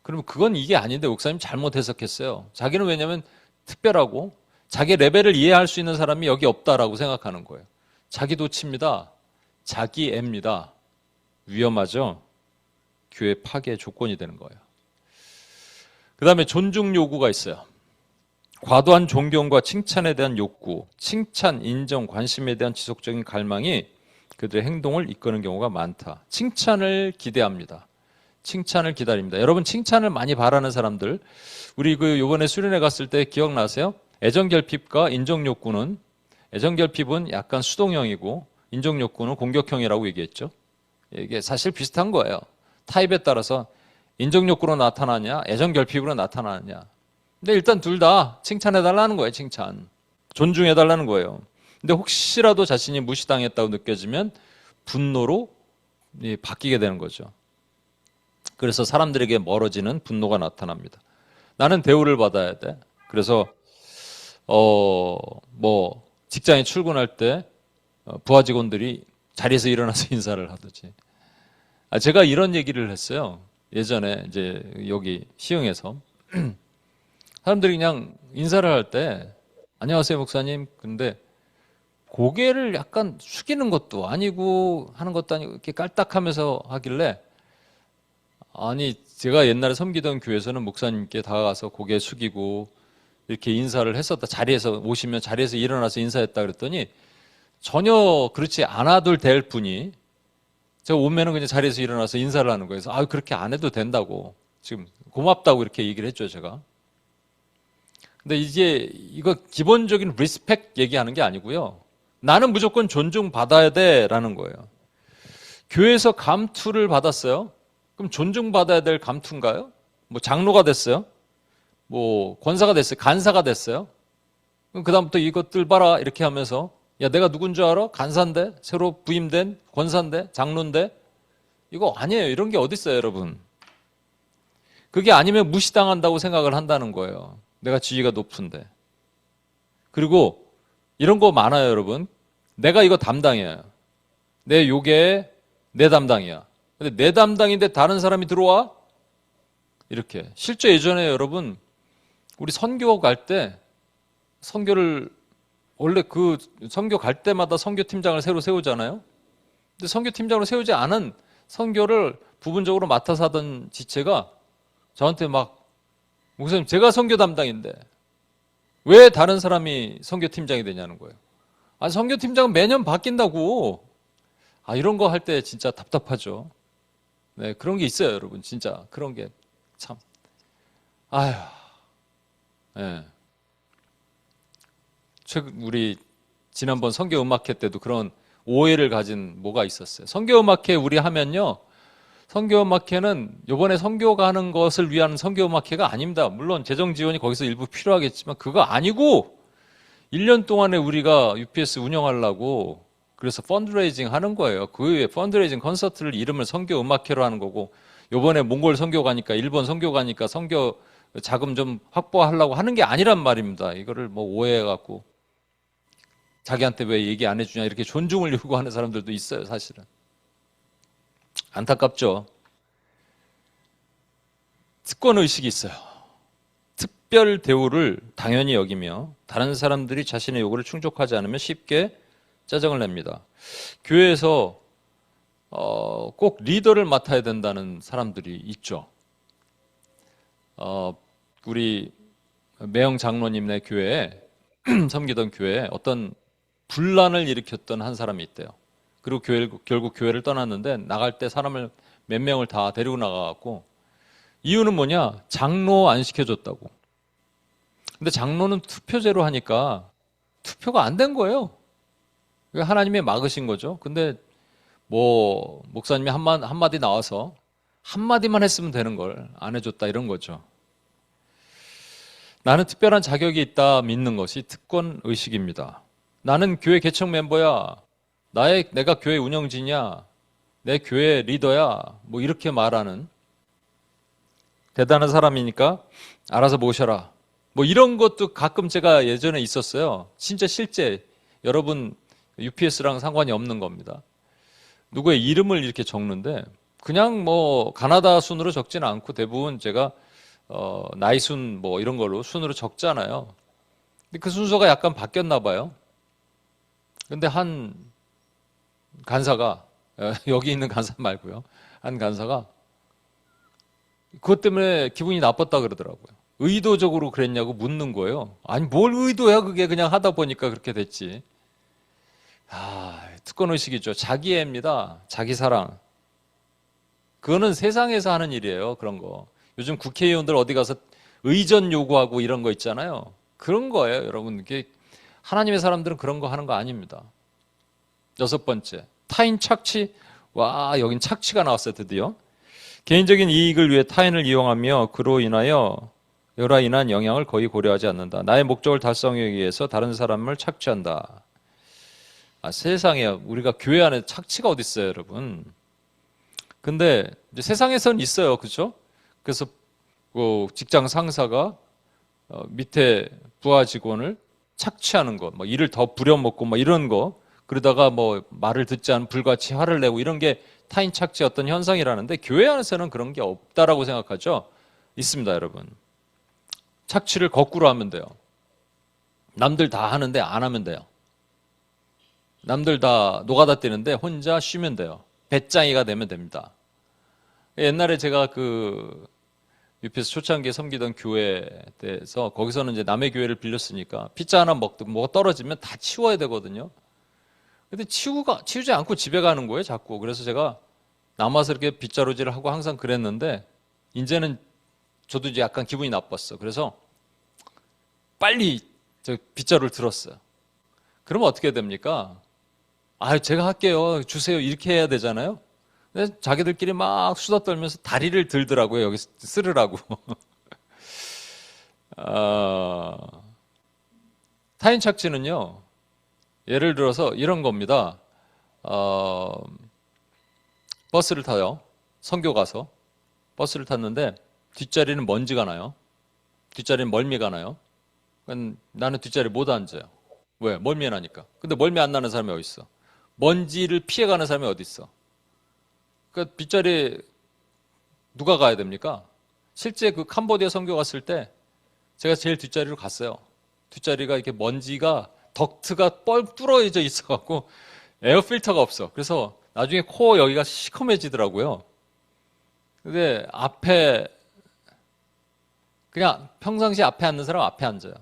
그러면 그건 이게 아닌데 목사님 잘못 해석했어요. 자기는 왜냐면 특별하고 자기 레벨을 이해할 수 있는 사람이 여기 없다라고 생각하는 거예요. 자기도 칩니다. 자기 애입니다. 위험하죠? 교회 파괴의 조건이 되는 거예요. 그 다음에 존중 요구가 있어요. 과도한 존경과 칭찬에 대한 욕구, 칭찬, 인정, 관심에 대한 지속적인 갈망이 그들의 행동을 이끄는 경우가 많다. 칭찬을 기대합니다. 칭찬을 기다립니다. 여러분 칭찬을 많이 바라는 사람들, 우리 그 요번에 수련회 갔을 때 기억나세요? 애정결핍과 인정욕구는, 애정결핍은 약간 수동형이고 인정욕구는 공격형이라고 얘기했죠. 이게 사실 비슷한 거예요. 타입에 따라서 인정욕구로 나타나냐 애정결핍으로 나타나느냐. 근데 일단 둘 다 칭찬해달라는 거예요. 칭찬, 존중해달라는 거예요. 근데 혹시라도 자신이 무시당했다고 느껴지면 분노로 바뀌게 되는 거죠. 그래서 사람들에게 멀어지는 분노가 나타납니다. 나는 대우를 받아야 돼. 그래서 뭐 직장에 출근할 때 부하 직원들이 자리에서 일어나서 인사를 하듯이. 제가 이런 얘기를 했어요. 예전에 이제 여기 시흥에서 사람들이 그냥 인사를 할 때 안녕하세요 목사님. 근데 고개를 약간 숙이는 것도 아니고 하는 것도 아니고 이렇게 깔딱하면서 하길래 아니 제가 옛날에 섬기던 교회에서는 목사님께 다가가서 고개 숙이고 이렇게 인사를 했었다. 자리에서 오시면 자리에서 일어나서 인사했다 그랬더니 전혀 그렇지 않아도 될 분이 제가 오면은 그냥 자리에서 일어나서 인사를 하는 거예요. 그래서 그렇게 안 해도 된다고 지금 고맙다고 이렇게 얘기를 했죠 제가. 근데 이제 이거 기본적인 리스펙 얘기하는 게 아니고요. 나는 무조건 존중받아야 돼라는 거예요. 교회에서 감투를 받았어요. 그럼 존중받아야 될 감투인가요? 뭐 장로가 됐어요? 뭐 권사가 됐어요? 간사가 됐어요? 그럼 그다음부터 이것들 봐라 이렇게 하면서 야 내가 누군 줄 알아? 간사인데? 새로 부임된 권사인데? 장로인데? 이거 아니에요. 이런 게 어디 있어요 여러분. 그게 아니면 무시당한다고 생각을 한다는 거예요. 내가 지위가 높은데. 그리고 이런 거 많아요 여러분. 내가 이거 담당이에요. 내 요게 내 담당이야. 근데 내 담당인데 다른 사람이 들어와? 이렇게. 실제 예전에 여러분 우리 선교 갈 때 선교를 원래 그 선교 갈 때마다 선교팀장을 새로 세우잖아요. 근데 선교팀장으로 세우지 않은 선교를 부분적으로 맡아서 하던 지체가 저한테 막 목사님 제가 선교 담당인데 왜 다른 사람이 선교팀장이 되냐는 거예요. 선교팀장은 매년 바뀐다고. 이런 거 할 때 진짜 답답하죠. 네, 그런 게 있어요, 여러분. 진짜 그런 게 참. 아휴. 네. 우리 지난번 선교 음악회 때도 그런 오해를 가진 뭐가 있었어요. 선교 음악회 우리 하면요. 선교 음악회는 이번에 선교가 하는 것을 위한 선교 음악회가 아닙니다. 물론 재정 지원이 거기서 일부 필요하겠지만 그거 아니고 1년 동안에 우리가 UPS 운영하려고 그래서 펀드레이징 하는 거예요. 그 외에 펀드레이징 콘서트를 이름을 선교 음악회로 하는 거고 이번에 몽골 선교 가니까 일본 선교 가니까 선교 자금 좀 확보하려고 하는 게 아니란 말입니다. 이거를 뭐 오해해갖고 자기한테 왜 얘기 안 해주냐 이렇게 존중을 요구하는 사람들도 있어요. 사실은 안타깝죠. 특권의식이 있어요. 특별 대우를 당연히 여기며 다른 사람들이 자신의 요구를 충족하지 않으면 쉽게 짜증을 냅니다. 교회에서 꼭 리더를 맡아야 된다는 사람들이 있죠. 우리 매영 장로님네 교회에 섬기던 교회에 어떤 분란을 일으켰던 한 사람이 있대요. 그리고 결국 교회를 떠났는데 나갈 때 사람을 몇 명을 다 데리고 나가갖고 이유는 뭐냐? 장로 안 시켜줬다고. 근데 장로는 투표제로 하니까 투표가 안 된 거예요. 하나님이 막으신 거죠. 근데 뭐 목사님이 한마디 나와서 한마디만 했으면 되는 걸 안 해줬다 이런 거죠. 나는 특별한 자격이 있다 믿는 것이 특권 의식입니다. 나는 교회 개척 멤버야. 내가 교회 운영진이야. 내 교회 리더야. 뭐 이렇게 말하는 대단한 사람이니까 알아서 모셔라. 뭐 이런 것도 가끔 제가 예전에 있었어요. 진짜 실제 여러분 UPS랑 상관이 없는 겁니다. 누구의 이름을 이렇게 적는데 그냥 뭐 가나다 순으로 적지는 않고 대부분 제가 나이 순 뭐 이런 걸로 순으로 적잖아요. 근데 그 순서가 약간 바뀌었나 봐요. 근데 한 간사가 여기 있는 간사 말고요. 한 간사가 그것 때문에 기분이 나빴다 그러더라고요. 의도적으로 그랬냐고 묻는 거예요. 아니 뭘 의도야 그게 그냥 하다 보니까 그렇게 됐지. 특권의식이죠. 자기애입니다. 자기사랑. 그거는 세상에서 하는 일이에요. 그런 거. 요즘 국회의원들 어디 가서 의전 요구하고 이런 거 있잖아요. 그런 거예요. 여러분 이게 하나님의 사람들은 그런 거 하는 거 아닙니다. 6번째, 타인 착취. 와, 여긴 착취가 나왔어요. 드디어. 개인적인 이익을 위해 타인을 이용하며 그로 인한 영향을 거의 고려하지 않는다. 나의 목적을 달성하기 위해서 다른 사람을 착취한다. 세상에 우리가 교회 안에 착취가 어디 있어요, 여러분? 근데 이제 세상에선 있어요, 그렇죠? 그래서 직장 상사가 밑에 부하 직원을 착취하는 거, 뭐 일을 더 부려먹고 뭐 이런 거, 그러다가 뭐 말을 듣지 않은 불같이 화를 내고 이런 게 타인 착취 어떤 현상이라는데 교회 안에서는 그런 게 없다라고 생각하죠? 있습니다, 여러분. 착취를 거꾸로 하면 돼요. 남들 다 하는데 안 하면 돼요. 남들 다 노가다 뛰는데 혼자 쉬면 돼요. 배짱이가 되면 됩니다. 옛날에 제가 UPS 초창기에 섬기던 교회에서 거기서는 이제 남의 교회를 빌렸으니까 피자 하나 먹든 뭐가 떨어지면 다 치워야 되거든요. 근데 치우지 않고 집에 가는 거예요, 자꾸. 그래서 제가 남아서 이렇게 빗자루질을 하고 항상 그랬는데 이제는 저도 이제 약간 기분이 나빴어. 그래서 빨리 저 빗자루를 들었어요. 그러면 어떻게 됩니까? 제가 할게요. 주세요. 이렇게 해야 되잖아요. 근데 자기들끼리 막 수다 떨면서 다리를 들더라고요. 여기 쓰르라고. 타인 착취는요. 예를 들어서 이런 겁니다. 버스를 타요. 선교 가서 버스를 탔는데 뒷자리는 먼지가 나요. 뒷자리는 멀미가 나요. 나는 뒷자리에 못 앉아요. 왜? 멀미 나니까. 근데 멀미 안 나는 사람이 어디 있어? 먼지를 피해가는 사람이 어디 있어? 그러니까 뒷자리에 누가 가야 됩니까? 실제 그 캄보디아 선교 갔을 때 제가 제일 뒷자리로 갔어요. 뒷자리가 이렇게 먼지가 덕트가 뚫어져 있어갖고 에어 필터가 없어. 그래서 나중에 코 여기가 시커매지더라고요. 근데 그냥 평상시 앞에 앉는 사람 앞에 앉아요.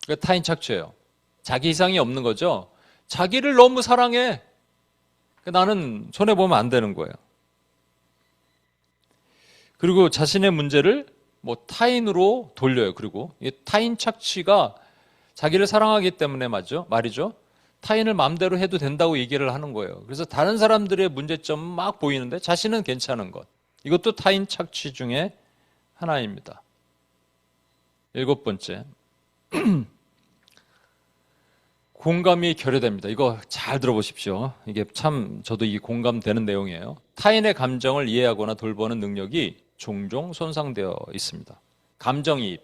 그러니까 타인 착취예요. 자기 이상이 없는 거죠. 자기를 너무 사랑해. 나는 손해보면 안 되는 거예요. 그리고 자신의 문제를 뭐 타인으로 돌려요. 그리고 타인 착취가 자기를 사랑하기 때문에 말이죠. 타인을 마음대로 해도 된다고 얘기를 하는 거예요. 그래서 다른 사람들의 문제점은 막 보이는데 자신은 괜찮은 것. 이것도 타인 착취 중에 하나입니다. 7번째. 공감이 결여됩니다. 이거 잘 들어보십시오. 이게 참 저도 이 공감되는 내용이에요. 타인의 감정을 이해하거나 돌보는 능력이 종종 손상되어 있습니다. 감정이입,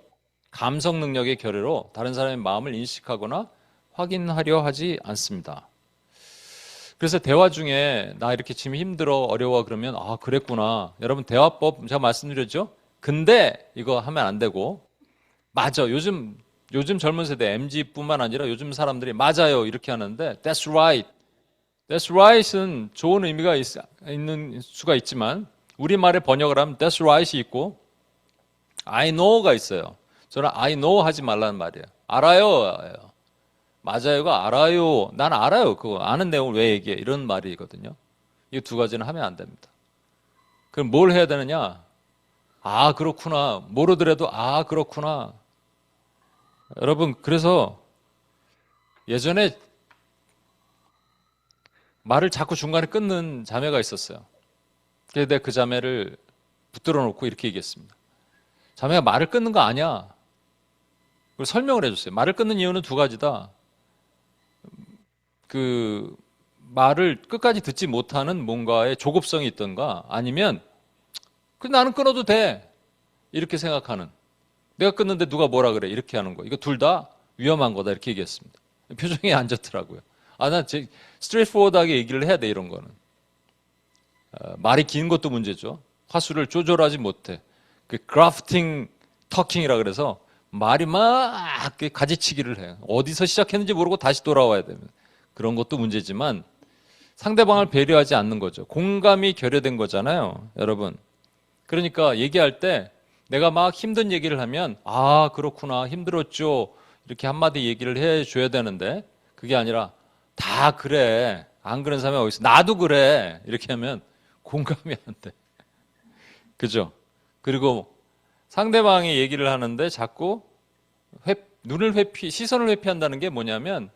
감성 능력의 결여로 다른 사람의 마음을 인식하거나 확인하려 하지 않습니다. 그래서 대화 중에 나 이렇게 지금 힘들어 어려워 그러면 그랬구나. 여러분 대화법 제가 말씀드렸죠? 근데 이거 하면 안 되고 맞아. 요즘 젊은 세대 MZ뿐만 아니라 요즘 사람들이 맞아요 이렇게 하는데 That's right. That's right은 좋은 의미가 있는 수가 있지만 우리말에 번역을 하면 That's right이 있고 I know가 있어요. 저는 I know 하지 말라는 말이에요. 알아요. 맞아요가 알아요. 난 알아요. 그거 아는 내용을 왜 얘기해? 이런 말이거든요. 이 두 가지는 하면 안 됩니다. 그럼 뭘 해야 되느냐? 그렇구나. 모르더라도 그렇구나. 여러분 그래서 예전에 말을 자꾸 중간에 끊는 자매가 있었어요. 그래서 내가 그 자매를 붙들어 놓고 이렇게 얘기했습니다. 자매가 말을 끊는 거 아니야. 그걸 설명을 해줬어요. 말을 끊는 이유는 두 가지다. 그 말을 끝까지 듣지 못하는 뭔가의 조급성이 있던가, 아니면 나는 끊어도 돼 이렇게 생각하는, 내가 끊는데 누가 뭐라 그래 이렇게 하는 거, 이거 둘 다 위험한 거다 이렇게 얘기했습니다. 표정이 안 좋더라고요. 난 스트레이트포워드하게 얘기를 해야 돼. 이런 거는 말이 긴 것도 문제죠. 화수를 조절하지 못해. 그 그래프팅 터킹이라 그래서 말이 막 가지치기를 해요. 어디서 시작했는지 모르고 다시 돌아와야 되는 그런 것도 문제지만, 상대방을 배려하지 않는 거죠. 공감이 결여된 거잖아요, 여러분. 그러니까 얘기할 때 내가 막 힘든 얘기를 하면 그렇구나, 힘들었죠, 이렇게 한마디 얘기를 해줘야 되는데, 그게 아니라 다 그래, 안 그런 사람이 어디 있어, 나도 그래, 이렇게 하면 공감이 안 돼. 그죠? 그리고 상대방이 얘기를 하는데 자꾸 시선을 회피한다는 게 뭐냐면,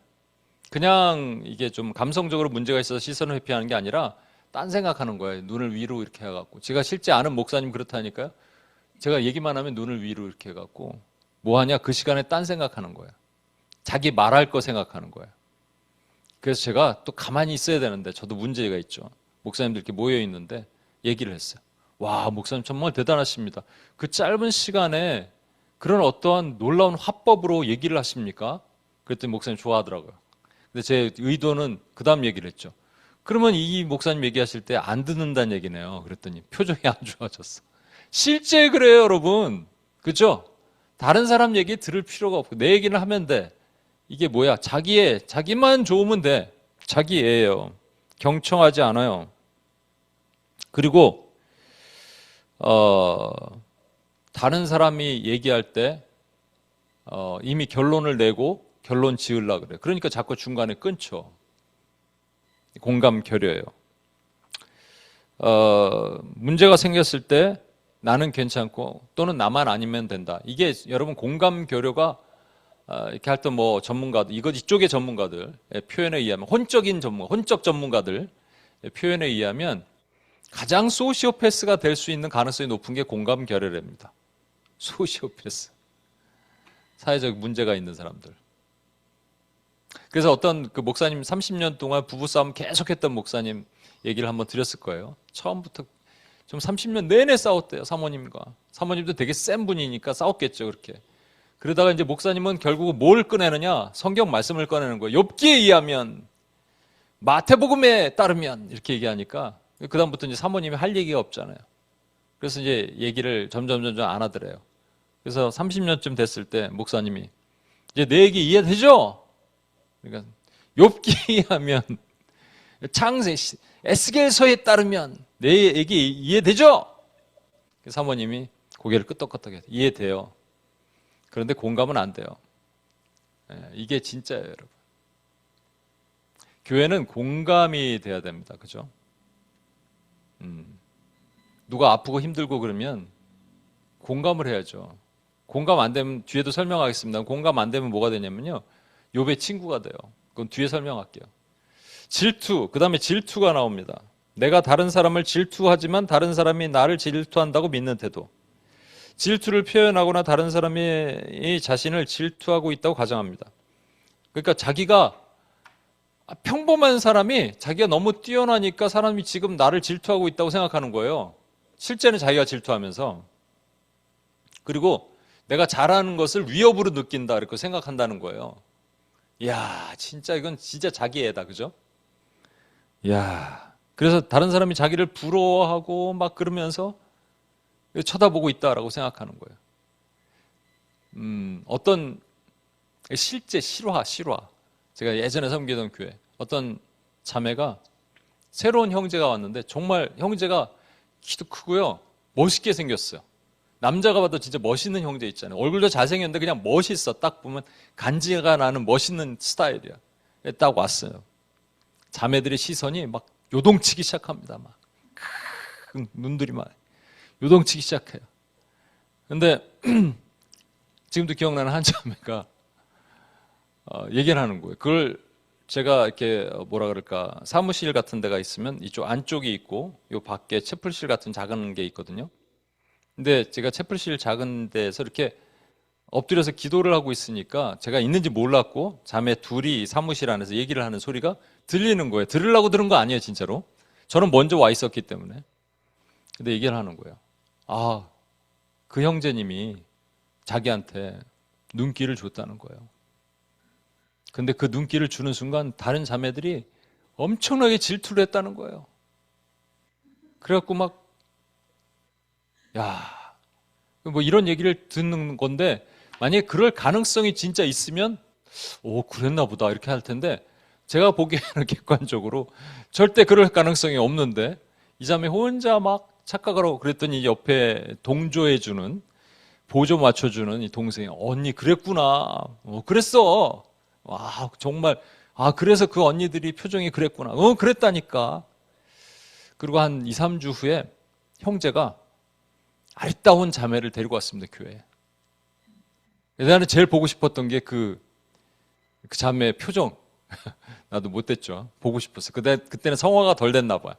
그냥 이게 좀 감성적으로 문제가 있어서 시선을 회피하는 게 아니라 딴 생각하는 거예요. 눈을 위로 이렇게 해갖고. 제가 실제 아는 목사님 그렇다니까요. 제가 얘기만 하면 눈을 위로 이렇게 해갖고 뭐 하냐, 그 시간에 딴 생각하는 거예요. 자기 말할 거 생각하는 거예요. 그래서 제가 또 가만히 있어야 되는데, 저도 문제가 있죠. 목사님들 이렇게 모여 있는데 얘기를 했어요. 와, 목사님 정말 대단하십니다. 그 짧은 시간에 그런 어떠한 놀라운 화법으로 얘기를 하십니까? 그랬더니 목사님 좋아하더라고요. 근데 제 의도는 그 다음 얘기를 했죠. 그러면 이 목사님 얘기하실 때 안 듣는다는 얘기네요. 그랬더니 표정이 안 좋아졌어. 실제 그래요, 여러분. 그죠? 다른 사람 얘기 들을 필요가 없고 내 얘기를 하면 돼. 이게 뭐야? 자기만 좋으면 돼. 자기애예요. 경청하지 않아요. 그리고 다른 사람이 얘기할 때 이미 결론을 내고 결론 지으려고 그래. 그러니까 자꾸 중간에 끊죠. 공감 결여예요. 문제가 생겼을 때 나는 괜찮고 또는 나만 아니면 된다. 이게 여러분 공감 결여가 이렇게 할 때 뭐 전문가들, 이쪽의 전문가들 표현에 의하면, 혼적 전문가들 표현에 의하면 가장 소시오패스가 될 수 있는 가능성이 높은 게 공감 결여랍니다. 소시오패스. 사회적 문제가 있는 사람들. 그래서 어떤 그 목사님 30년 동안 부부싸움 계속했던 목사님 얘기를 한번 드렸을 거예요. 처음부터 좀 30년 내내 싸웠대요, 사모님과. 사모님도 되게 센 분이니까 싸웠겠죠, 그렇게. 그러다가 이제 목사님은 결국 뭘 꺼내느냐? 성경 말씀을 꺼내는 거예요. 욥기에 의하면, 마태복음에 따르면, 이렇게 얘기하니까 그다음부터 이제 사모님이 할 얘기가 없잖아요. 그래서 이제 얘기를 점점 안 하더래요. 그래서 30년쯤 됐을 때 목사님이 이제 내 얘기 이해되죠? 그러니까 욥기에 의하면, 창세 에스겔서에 따르면 내 얘기 이해되죠? 사모님이 고개를 끄덕끄덕해서 이해돼요. 그런데 공감은 안 돼요. 이게 진짜예요, 여러분. 교회는 공감이 돼야 됩니다. 그죠? 누가 아프고 힘들고 그러면 공감을 해야죠. 공감 안 되면 뒤에도 설명하겠습니다. 공감 안 되면 뭐가 되냐면요, 욥의 친구가 돼요. 그건 뒤에 설명할게요. 질투, 그 다음에 질투가 나옵니다. 내가 다른 사람을 질투하지만 다른 사람이 나를 질투한다고 믿는 태도. 질투를 표현하거나 다른 사람이 자신을 질투하고 있다고 가정합니다. 그러니까 자기가 평범한 사람이 자기가 너무 뛰어나니까 사람이 지금 나를 질투하고 있다고 생각하는 거예요. 실제는 자기가 질투하면서. 그리고 내가 잘하는 것을 위협으로 느낀다 이렇게 생각한다는 거예요. 이야, 진짜 이건 진짜 자기 애다, 그죠? 이야, 그래서 다른 사람이 자기를 부러워하고 막 그러면서 쳐다보고 있다라고 생각하는 거예요. 어떤 실제 실화. 제가 예전에 섬기던 교회 어떤 자매가, 새로운 형제가 왔는데 정말 형제가 키도 크고요, 멋있게 생겼어요. 남자가 봐도 진짜 멋있는 형제 있잖아요. 얼굴도 잘생겼는데 그냥 멋있어. 딱 보면 간지가 나는 멋있는 스타일이야. 딱 왔어요. 자매들의 시선이 막 요동치기 시작합니다. 막 눈들이 막 요동치기 시작해요. 근데 지금도 기억나는 한 자매가 얘기를 하는 거예요. 그걸 제가 이렇게 뭐라 그럴까 사무실 같은 데가 있으면 이쪽 안쪽이 있고 요 밖에 채플실 같은 작은 게 있거든요. 근데 제가 채플실 작은 데서 이렇게 엎드려서 기도를 하고 있으니까 제가 있는지 몰랐고 자매 둘이 사무실 안에서 얘기를 하는 소리가 들리는 거예요. 들으려고 들은 거 아니에요, 진짜로. 저는 먼저 와 있었기 때문에. 근데 얘기를 하는 거예요. 아, 그 형제님이 자기한테 눈길을 줬다는 거예요. 근데 그 눈길을 주는 순간 다른 자매들이 엄청나게 질투를 했다는 거예요. 그래갖고 막, 야, 뭐 이런 얘기를 듣는 건데, 만약에 그럴 가능성이 진짜 있으면, 오, 그랬나 보다, 이렇게 할 텐데, 제가 보기에는 객관적으로 절대 그럴 가능성이 없는데, 이 자매 혼자 막 착각을 하고 그랬더니 옆에 동조해주는, 보조 맞춰주는 이 동생이, 언니, 그랬구나. 그랬어. 와, 정말, 아, 그래서 그 언니들이 표정이 그랬구나. 그랬다니까. 그리고 한 2, 3주 후에 형제가 아리따운 자매를 데리고 왔습니다, 교회에. 나는 제일 보고 싶었던 게 그 자매의 표정. 나도 못됐죠. 보고 싶었어. 그때는 성화가 덜 됐나 봐요.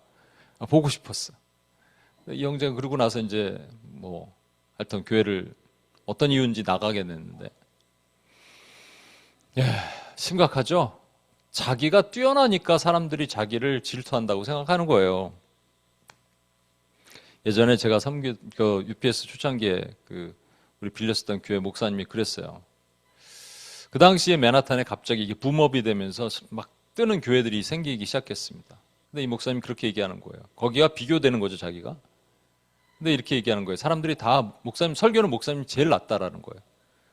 보고 싶었어. 이 형제가 그러고 나서 이제 뭐, 하여튼 교회를 어떤 이유인지 나가게 됐는데, 예, 심각하죠? 자기가 뛰어나니까 사람들이 자기를 질투한다고 생각하는 거예요. 예전에 제가 그 UPS 초창기에 우리 빌렸었던 교회 목사님이 그랬어요. 그 당시에 맨하탄에 갑자기 이게 붐업이 되면서 막 뜨는 교회들이 생기기 시작했습니다. 근데 이 목사님이 그렇게 얘기하는 거예요. 거기가 비교되는 거죠, 자기가. 근데 이렇게 얘기하는 거예요. 사람들이 다 설교는 목사님이 제일 낫다라는 거예요.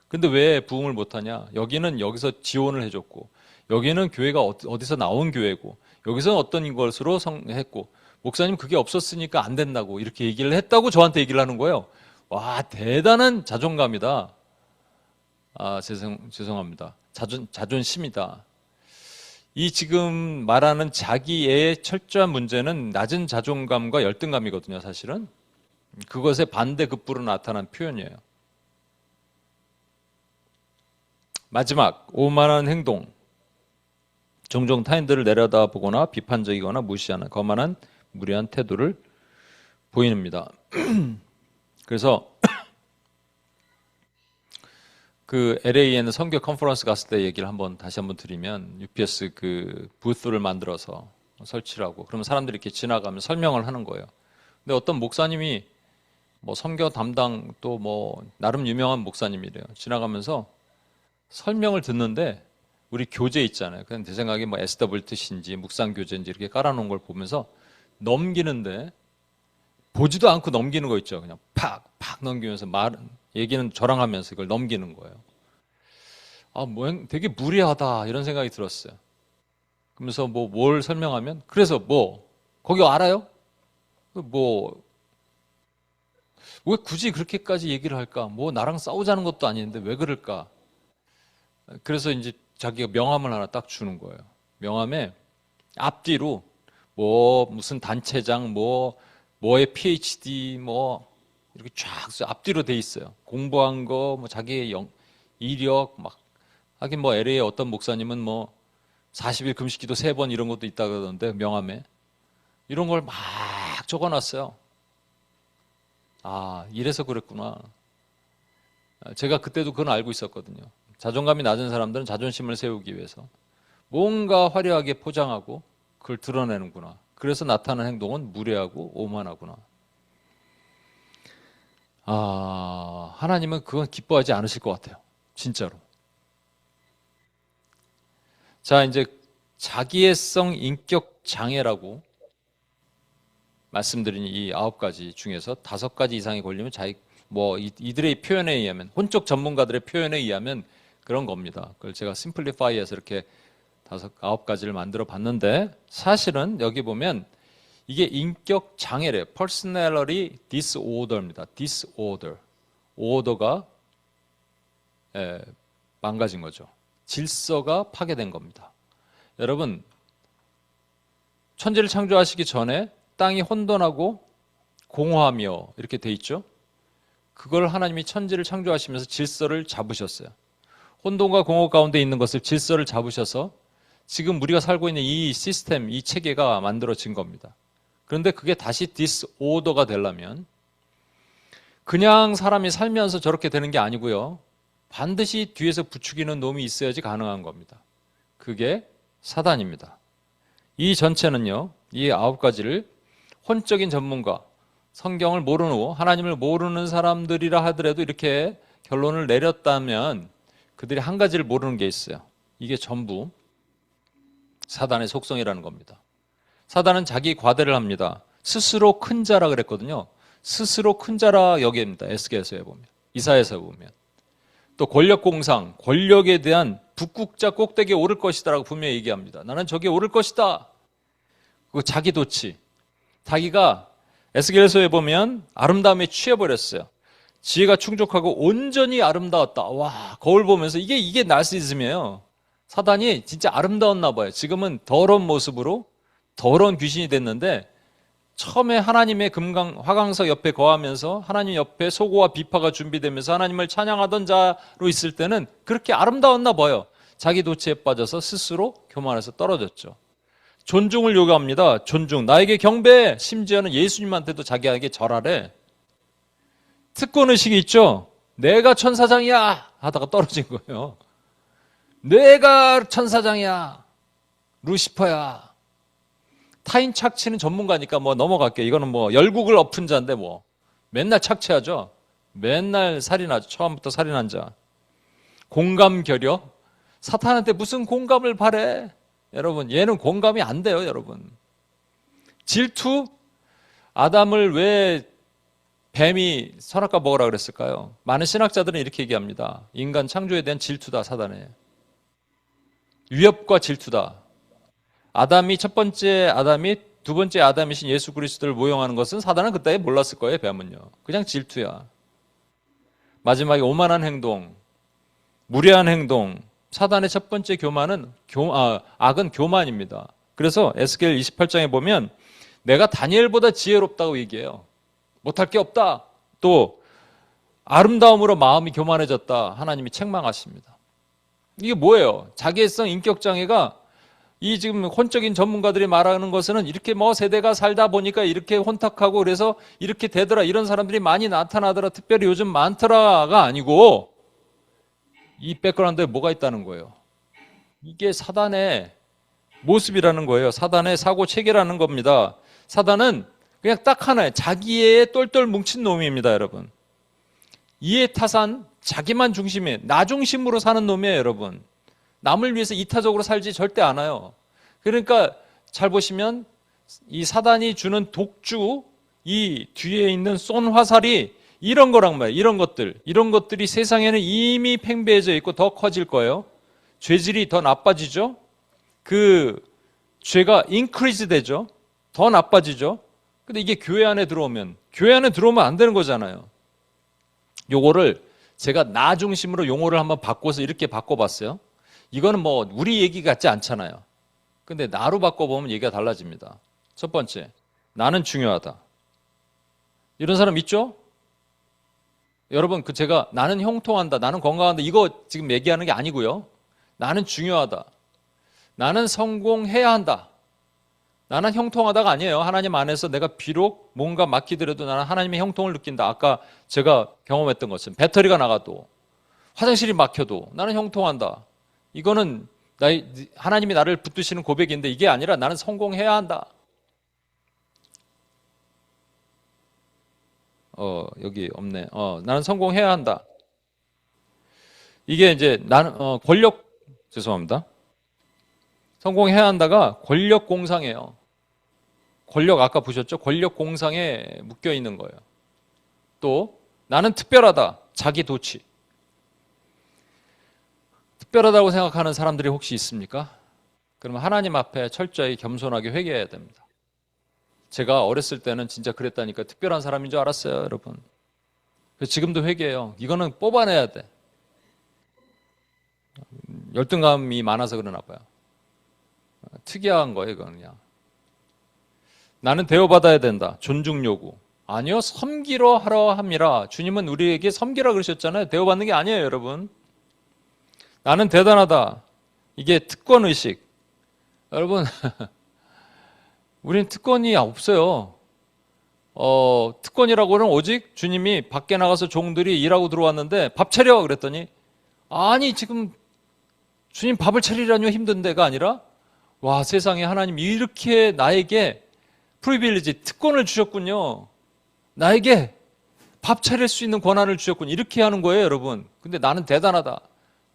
근데 왜 부흥을 못하냐? 여기는 여기서 지원을 해줬고, 여기는 교회가 어디서 나온 교회고, 여기서는 어떤 것으로 했고, 목사님 그게 없었으니까 안 된다고 이렇게 얘기를 했다고 저한테 얘기를 하는 거예요. 와, 대단한 자존감이다. 아, 죄송합니다. 자존심이다. 이 지금 말하는 자기의 철저한 문제는 낮은 자존감과 열등감이거든요, 사실은. 그것의 반대급부로 나타난 표현이에요. 마지막, 오만한 행동. 종종 타인들을 내려다보거나 비판적이거나 무시하는 거만한 무례한 태도를 보입니다. 그래서 그 LA에는 선교 컨퍼런스 갔을 때 얘기를 다시 한번 드리면 UPS 그 부스를 만들어서 설치를 하고 그러면 사람들이 이렇게 지나가면 설명을 하는 거예요. 근데 어떤 목사님이 뭐 선교 담당 또 뭐 나름 유명한 목사님이래요. 지나가면서 설명을 듣는데 우리 교재 있잖아요. 그냥 제 생각에 뭐 SWT인지 묵상교재인지 이렇게 깔아놓은 걸 보면서 넘기는데 보지도 않고 넘기는 거 있죠. 그냥 팍 넘기면서 얘기는 저랑 하면서 이걸 넘기는 거예요. 아, 되게 무례하다 이런 생각이 들었어요. 그러면서 뭘 설명하면 그래서 거기 알아요? 왜 굳이 그렇게까지 얘기를 할까? 나랑 싸우자는 것도 아닌데 왜 그럴까? 그래서 이제 자기가 명함을 하나 딱 주는 거예요. 명함에 앞뒤로 무슨 단체장 뭐의 PhD 이렇게 쫙 앞뒤로 돼 있어요. 공부한 거 자기의 이력 하긴 LA에 어떤 목사님은 40일 금식기도 3번 이런 것도 있다 그러던데 명함에 이런 걸 막 적어놨어요. 아, 이래서 그랬구나. 제가 그때도 그건 알고 있었거든요. 자존감이 낮은 사람들은 자존심을 세우기 위해서 뭔가 화려하게 포장하고 그걸 드러내는구나. 그래서 나타나는 행동은 무례하고 오만하구나. 아, 하나님은 그건 기뻐하지 않으실 것 같아요. 진짜로. 자, 이제 자기애성 인격 장애라고 말씀드린 이 9가지 중에서 5가지 이상이 걸리면 이들의 표현에 의하면, 혼적 전문가들의 표현에 의하면 그런 겁니다. 그걸 제가 심플리파이해서 이렇게 9가지를 만들어 봤는데, 사실은 여기 보면 이게 인격 장애래요. Personality Disorder입니다. Disorder. 오더가 망가진 거죠. 질서가 파괴된 겁니다. 여러분, 천지를 창조하시기 전에 땅이 혼돈하고 공허하며 이렇게 돼 있죠. 그걸 하나님이 천지를 창조하시면서 질서를 잡으셨어요. 혼돈과 공허 가운데 있는 것을 질서를 잡으셔서 지금 우리가 살고 있는 이 시스템, 이 체계가 만들어진 겁니다. 그런데 그게 다시 디스오더가 되려면 그냥 사람이 살면서 저렇게 되는 게 아니고요. 반드시 뒤에서 부추기는 놈이 있어야지 가능한 겁니다. 그게 사단입니다. 이 전체는요, 이 9가지를 혼적인 전문가, 성경을 모르고 하나님을 모르는 사람들이라 하더라도 이렇게 결론을 내렸다면 그들이 한 가지를 모르는 게 있어요. 이게 전부 사단의 속성이라는 겁니다. 사단은 자기 과대를 합니다. 스스로 큰 자라 그랬거든요. 스스로 큰 자라 여깁니다. 에스겔서에 보면, 이사야서에 보면. 또 권력 공상, 권력에 대한 북극자 꼭대기에 오를 것이다라고 분명히 얘기합니다. 나는 저기에 오를 것이다. 그리고 자기 도치. 자기가 에스겔서에 보면 아름다움에 취해버렸어요. 지혜가 충족하고 온전히 아름다웠다. 와, 거울 보면서 이게 나르시즘이에요. 사단이 진짜 아름다웠나 봐요. 지금은 더러운 모습으로 더러운 귀신이 됐는데 처음에 하나님의 화강석 옆에 거하면서 하나님 옆에 소고와 비파가 준비되면서 하나님을 찬양하던 자로 있을 때는 그렇게 아름다웠나 봐요. 자기 도취에 빠져서 스스로 교만해서 떨어졌죠. 존중을 요구합니다. 존중. 나에게 경배해. 심지어는 예수님한테도 자기에게 절하래. 특권의식이 있죠. 내가 천사장이야 하다가 떨어진 거예요. 내가 천사장이야. 루시퍼야. 타인 착취는 전문가니까 뭐 넘어갈게요. 이거는 뭐 열국을 엎은 자인데 뭐 맨날 착취하죠. 맨날 살인하죠. 처음부터 살인한 자. 공감 결여. 사탄한테 무슨 공감을 바래? 여러분, 얘는 공감이 안 돼요, 여러분. 질투. 아담을 왜 뱀이 선악과 먹으라 그랬을까요? 많은 신학자들은 이렇게 얘기합니다. 인간 창조에 대한 질투다, 사단의. 위협과 질투다. 아담이 첫 번째 아담이 두 번째 아담이신 예수 그리스도를 모형하는 것은 사단은 그때 몰랐을 거예요, 뱀은요. 그냥 질투야. 마지막에 오만한 행동, 무례한 행동. 사단의 첫 번째 교만은 악은 교만입니다. 그래서 에스겔 28장에 보면 내가 다니엘보다 지혜롭다고 얘기해요. 못할 게 없다. 또 아름다움으로 마음이 교만해졌다. 하나님이 책망하십니다. 이게 뭐예요? 자기애성 인격장애가 이 지금 혼적인 전문가들이 말하는 것은 이렇게 뭐 세대가 살다 보니까 이렇게 혼탁하고 그래서 이렇게 되더라. 이런 사람들이 많이 나타나더라. 특별히 요즘 많더라가 아니고 이 백그라운드에 뭐가 있다는 거예요. 이게 사단의 모습이라는 거예요. 사단의 사고 체계라는 겁니다. 사단은 그냥 딱 하나예요. 자기의 똘똘 뭉친 놈입니다, 여러분. 이해타산, 자기만 중심에 나 중심으로 사는 놈이에요, 여러분. 남을 위해서 이타적으로 살지 절대 않아요. 그러니까 잘 보시면 이 사단이 주는 독주, 이 뒤에 있는 쏜 화살이 이런 거란 말이에요. 이런 것들이 세상에는 이미 팽배해져 있고 더 커질 거예요. 죄질이 더 나빠지죠. 그 죄가 인크리즈 되죠. 더 나빠지죠. 근데 이게 교회 안에 들어오면 안 되는 거잖아요. 요거를 제가 나 중심으로 용어를 한번 바꿔서 이렇게 바꿔봤어요. 이거는 뭐 우리 얘기 같지 않잖아요. 근데 나로 바꿔보면 얘기가 달라집니다. 첫 번째, 나는 중요하다. 이런 사람 있죠? 여러분, 제가 나는 형통한다, 나는 건강한다, 이거 지금 얘기하는 게 아니고요. 나는 중요하다. 나는 성공해야 한다. 나는 형통하다가 아니에요. 하나님 안에서 내가 비록 뭔가 막히더라도 나는 하나님의 형통을 느낀다. 아까 제가 경험했던 것은 배터리가 나가도 화장실이 막혀도 나는 형통한다. 이거는 하나님이 나를 붙드시는 고백인데 이게 아니라 나는 성공해야 한다. 여기 없네. 나는 성공해야 한다. 이게 이제 나는 죄송합니다. 성공해야 한다가 권력 공상이에요. 권력 아까 보셨죠? 권력 공상에 묶여 있는 거예요. 또 나는 특별하다. 자기 도취. 특별하다고 생각하는 사람들이 혹시 있습니까? 그러면 하나님 앞에 철저히 겸손하게 회개해야 됩니다. 제가 어렸을 때는 진짜 그랬다니까 특별한 사람인 줄 알았어요, 여러분. 그래서 지금도 회개해요. 이거는 뽑아내야 돼. 열등감이 많아서 그러나 봐요. 특이한 거예요, 이거는 그냥. 나는 대우받아야 된다. 존중 요구. 아니요, 섬기러 하러 함이라. 주님은 우리에게 섬기라 그러셨잖아요. 대우받는 게 아니에요, 여러분. 나는 대단하다. 이게 특권의식. 여러분, 우린 특권이 없어요. 특권이라고는 오직 주님이 밖에 나가서 종들이 일하고 들어왔는데 밥 차려 그랬더니 아니 지금 주님 밥을 차리라뇨 힘든데가 아니라 와 세상에 하나님 이렇게 나에게 프리빌리지 특권을 주셨군요. 나에게 밥 차릴 수 있는 권한을 주셨군요. 이렇게 하는 거예요 여러분. 근데 나는 대단하다.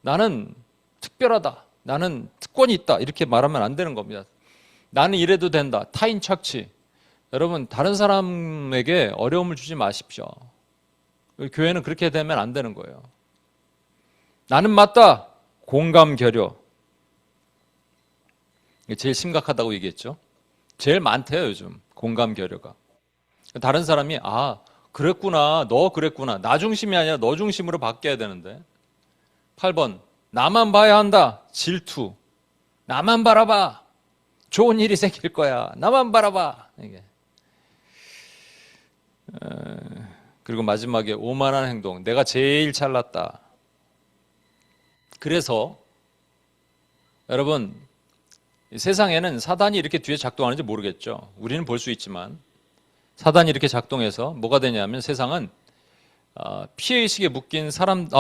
나는 특별하다. 나는 특권이 있다. 이렇게 말하면 안 되는 겁니다. 나는 이래도 된다. 타인 착취. 여러분 다른 사람에게 어려움을 주지 마십시오. 교회는 그렇게 되면 안 되는 거예요. 나는 맞다. 공감 결여. 이게 제일 심각하다고 얘기했죠. 제일 많대요 요즘 공감 결여가. 다른 사람이 아 그랬구나 너 그랬구나 나 중심이 아니라 너 중심으로 바뀌어야 되는데. 8번 나만 봐야 한다. 질투. 나만 바라봐. 좋은 일이 생길 거야. 나만 바라봐. 이게. 그리고 마지막에 오만한 행동. 내가 제일 잘났다. 그래서 여러분 세상에는 사단이 이렇게 뒤에 작동하는지 모르겠죠. 우리는 볼 수 있지만 사단이 이렇게 작동해서 뭐가 되냐면 세상은 피해의식에 묶인 사람들의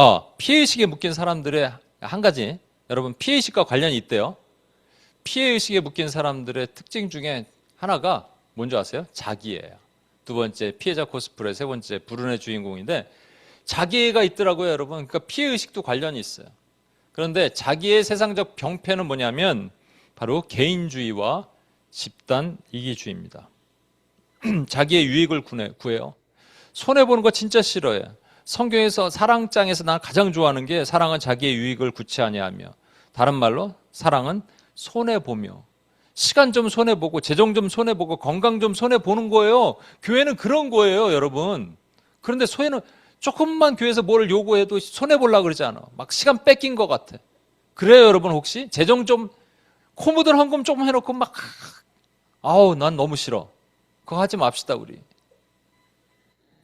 한 가지 여러분 피해의식과 관련이 있대요. 피해의식에 묶인 사람들의 특징 중에 하나가 뭔지 아세요? 자기예요. 두 번째 피해자 코스프레, 세 번째 불운의 주인공인데 자기애가 있더라고요 여러분. 그러니까 피해의식도 관련이 있어요. 그런데 자기의 세상적 병폐는 뭐냐면 바로 개인주의와 집단 이기주의입니다. 자기의 유익을 구해요. 손해보는 거 진짜 싫어해요. 성경에서 사랑장에서 난 가장 좋아하는 게 사랑은 자기의 유익을 구치 아니하며 다른 말로 사랑은 손해보며 시간 좀 손해보고 재정 좀 손해보고 건강 좀 손해보는 거예요. 교회는 그런 거예요 여러분. 그런데 소회는 조금만 교회에서 뭘 요구해도 손해보려고 그러지 않아. 막 시간 뺏긴 것 같아. 그래요 여러분 혹시? 재정 좀 코 묻은 헌금 조금 해놓고 막 아우 난 너무 싫어. 그거 하지 맙시다 우리.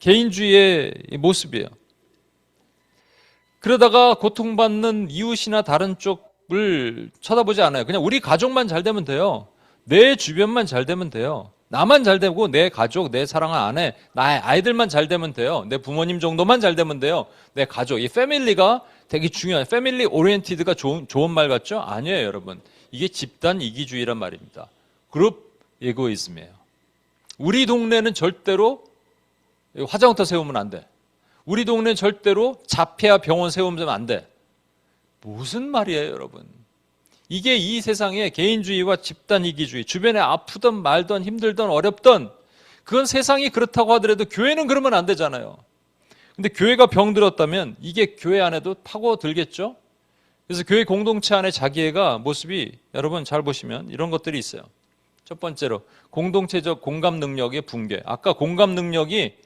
개인주의의 모습이에요. 그러다가 고통받는 이웃이나 다른 쪽을 쳐다보지 않아요. 그냥 우리 가족만 잘 되면 돼요. 내 주변만 잘 되면 돼요. 나만 잘 되고 내 가족, 내 사랑하는 아내, 나의 아이들만 잘 되면 돼요. 내 부모님 정도만 잘 되면 돼요. 내 가족, 이 패밀리가 되게 중요해요. 패밀리 오리엔티드가 좋은 말 같죠? 아니에요 여러분. 이게 집단 이기주의란 말입니다. 그룹 에고이즘이에요. 우리 동네는 절대로 화장터 세우면 안 돼. 우리 동네는 절대로 자폐아 병원 세우면 안 돼. 무슨 말이에요 여러분. 이게 이 세상의 개인주의와 집단 이기주의, 주변에 아프던 말던 힘들던 어렵던 그건 세상이 그렇다고 하더라도 교회는 그러면 안 되잖아요. 근데 교회가 병들었다면 이게 교회 안에도 파고들겠죠. 그래서 교회 공동체 안에 자기애가 모습이 여러분 잘 보시면 이런 것들이 있어요. 첫 번째로 공동체적 공감 능력의 붕괴. 아까 공감 능력이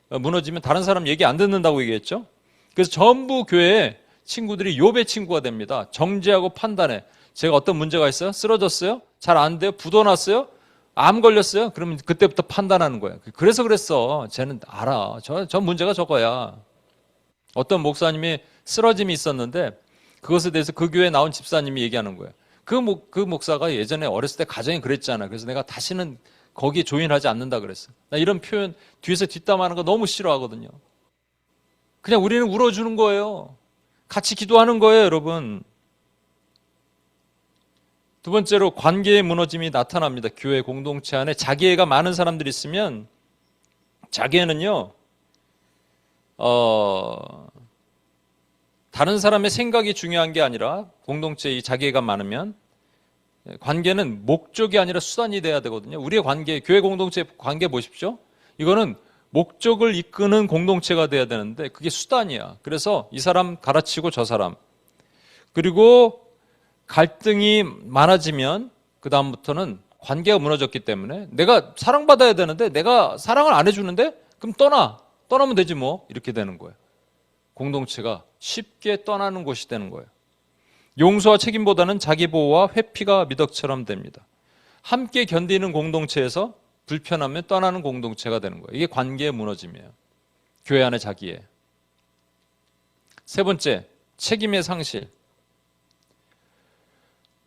무너지면 다른 사람 얘기 안 듣는다고 얘기했죠. 그래서 전부 교회에 친구들이 욥의 친구가 됩니다. 정죄하고 판단해. 제가 어떤 문제가 있어요? 쓰러졌어요? 잘 안 돼요? 부도났어요? 암 걸렸어요? 그러면 그때부터 판단하는 거예요. 그래서 그랬어. 쟤는 알아. 저 문제가 저거야. 어떤 목사님이 쓰러짐이 있었는데 그것에 대해서 그 교회에 나온 집사님이 얘기하는 거예요. 그 목사가 예전에 어렸을 때 가정이 그랬잖아. 그래서 내가 다시는 거기에 조인하지 않는다 그랬어. 나 이런 표현 뒤에서 뒷담하는 거 너무 싫어하거든요. 그냥 우리는 울어주는 거예요. 같이 기도하는 거예요, 여러분. 두 번째로 관계의 무너짐이 나타납니다. 교회 공동체 안에 자기애가 많은 사람들이 있으면 자기애는요, 다른 사람의 생각이 중요한 게 아니라 공동체의 자기애가 많으면 관계는 목적이 아니라 수단이 돼야 되거든요. 우리의 관계, 교회 공동체 관계 보십시오. 이거는 목적을 이끄는 공동체가 돼야 되는데 그게 수단이야. 그래서 이 사람 갈아치고 저 사람. 그리고 갈등이 많아지면 그 다음부터는 관계가 무너졌기 때문에 내가 사랑받아야 되는데 내가 사랑을 안 해주는데 그럼 떠나면 되지 뭐 이렇게 되는 거예요. 공동체가 쉽게 떠나는 곳이 되는 거예요. 용서와 책임보다는 자기 보호와 회피가 미덕처럼 됩니다. 함께 견디는 공동체에서 불편하면 떠나는 공동체가 되는 거예요. 이게 관계의 무너짐이에요. 교회 안의 자기애. 세 번째, 책임의 상실.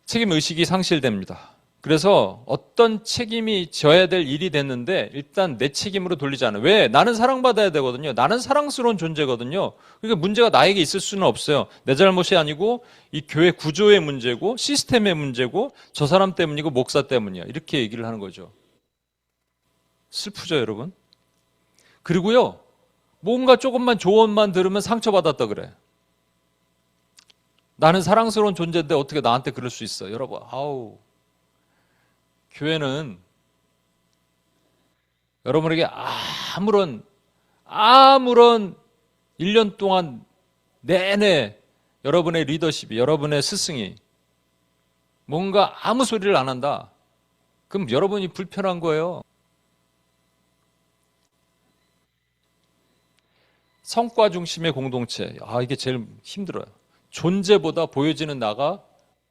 책임의식이 상실됩니다. 그래서 어떤 책임이 져야 될 일이 됐는데 일단 내 책임으로 돌리지 않아요. 왜? 나는 사랑받아야 되거든요. 나는 사랑스러운 존재거든요. 그러니까 문제가 나에게 있을 수는 없어요. 내 잘못이 아니고 이 교회 구조의 문제고 시스템의 문제고 저 사람 때문이고 목사 때문이야. 이렇게 얘기를 하는 거죠. 슬프죠, 여러분? 그리고요, 뭔가 조금만 조언만 들으면 상처받았다 그래. 나는 사랑스러운 존재인데 어떻게 나한테 그럴 수 있어? 여러분, 교회는 여러분에게 아무런 1년 동안 내내 여러분의 리더십이, 여러분의 스승이 뭔가 아무 소리를 안 한다. 그럼 여러분이 불편한 거예요. 성과 중심의 공동체. 이게 제일 힘들어요. 존재보다 보여지는 나가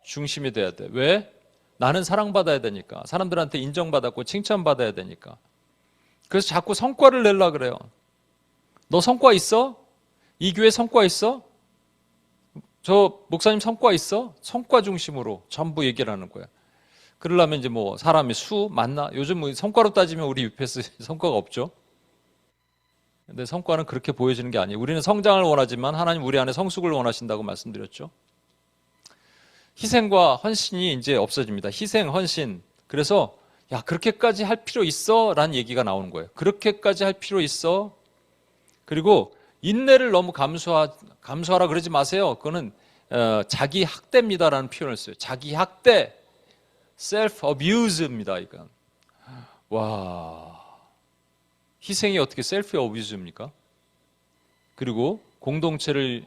중심이 돼야 돼. 왜? 나는 사랑받아야 되니까. 사람들한테 인정받았고 칭찬받아야 되니까. 그래서 자꾸 성과를 내려고 그래요. 너 성과 있어? 이 교회 성과 있어? 저 목사님 성과 있어? 성과 중심으로 전부 얘기를 하는 거야. 그러려면 이제 뭐 사람이 수, 만나? 요즘 뭐 성과로 따지면 우리 UPS 성과가 없죠. 근데 성과는 그렇게 보여지는 게 아니에요. 우리는 성장을 원하지만 하나님 우리 안에 성숙을 원하신다고 말씀드렸죠. 희생과 헌신이 이제 없어집니다. 희생, 헌신. 그래서 야, 그렇게까지 할 필요 있어? 라는 얘기가 나오는 거예요. 그렇게까지 할 필요 있어? 그리고 인내를 너무 감수하라 그러지 마세요. 그거는 자기 학대입니다라는 표현을 써요. 자기 학대, self abuse입니다. 이건. 와, 희생이 어떻게 self abuse입니까? 그리고 공동체를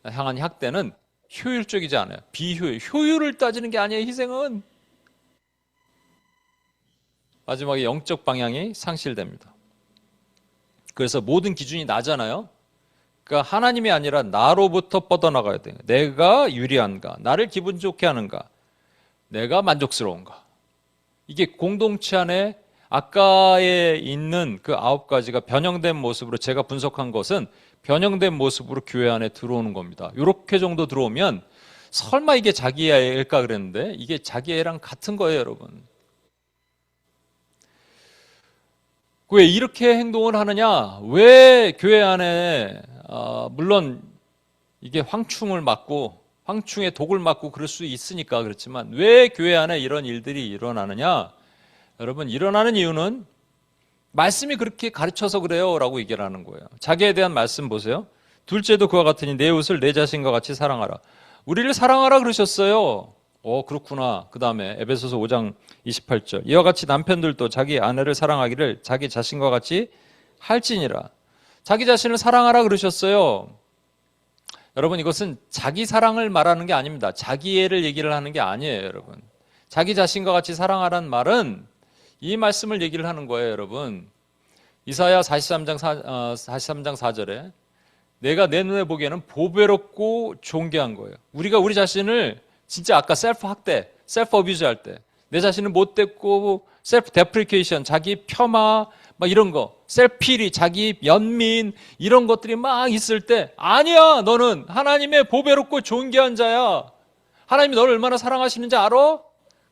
향한 학대는 효율적이지 않아요. 효율을 따지는 게 아니에요. 희생은 마지막에 영적 방향이 상실됩니다. 그래서 모든 기준이 나잖아요. 그러니까 하나님이 아니라 나로부터 뻗어나가야 돼요. 내가 유리한가? 나를 기분 좋게 하는가? 내가 만족스러운가? 이게 공동체 안에 아까에 있는 그 9가지가 변형된 모습으로 제가 분석한 것은 변형된 모습으로 교회 안에 들어오는 겁니다. 이렇게 정도 들어오면 설마 이게 자기애일까 그랬는데 이게 자기애랑 같은 거예요, 여러분. 왜 이렇게 행동을 하느냐? 왜 교회 안에 물론 이게 황충의 독을 맞고 그럴 수 있으니까 그렇지만 왜 교회 안에 이런 일들이 일어나느냐? 여러분, 일어나는 이유는 말씀이 그렇게 가르쳐서 그래요 라고 얘기를 하는 거예요. 자기에 대한 말씀 보세요. 둘째도 그와 같으니 내 이웃을 내 자신과 같이 사랑하라. 우리를 사랑하라 그러셨어요. 그렇구나. 그 다음에 에베소서 5장 28절. 이와 같이 남편들도 자기 아내를 사랑하기를 자기 자신과 같이 할지니라. 자기 자신을 사랑하라 그러셨어요. 여러분, 이것은 자기 사랑을 말하는 게 아닙니다. 자기애를 얘기를 하는 게 아니에요, 여러분. 자기 자신과 같이 사랑하라는 말은 이 말씀을 얘기를 하는 거예요, 여러분. 이사야 43장 4절에 내가 내 눈에 보기에는 보배롭고 존귀한 거예요. 우리가 우리 자신을 진짜 아까 셀프 학대, 셀프 어뷰즈 할 때 내 자신을 못됐고 셀프 데프리케이션, 자기 폄하 막 이런 거, 셀피리, 자기 연민 이런 것들이 막 있을 때 아니야, 너는 하나님의 보배롭고 존귀한 자야. 하나님이 너를 얼마나 사랑하시는지 알아?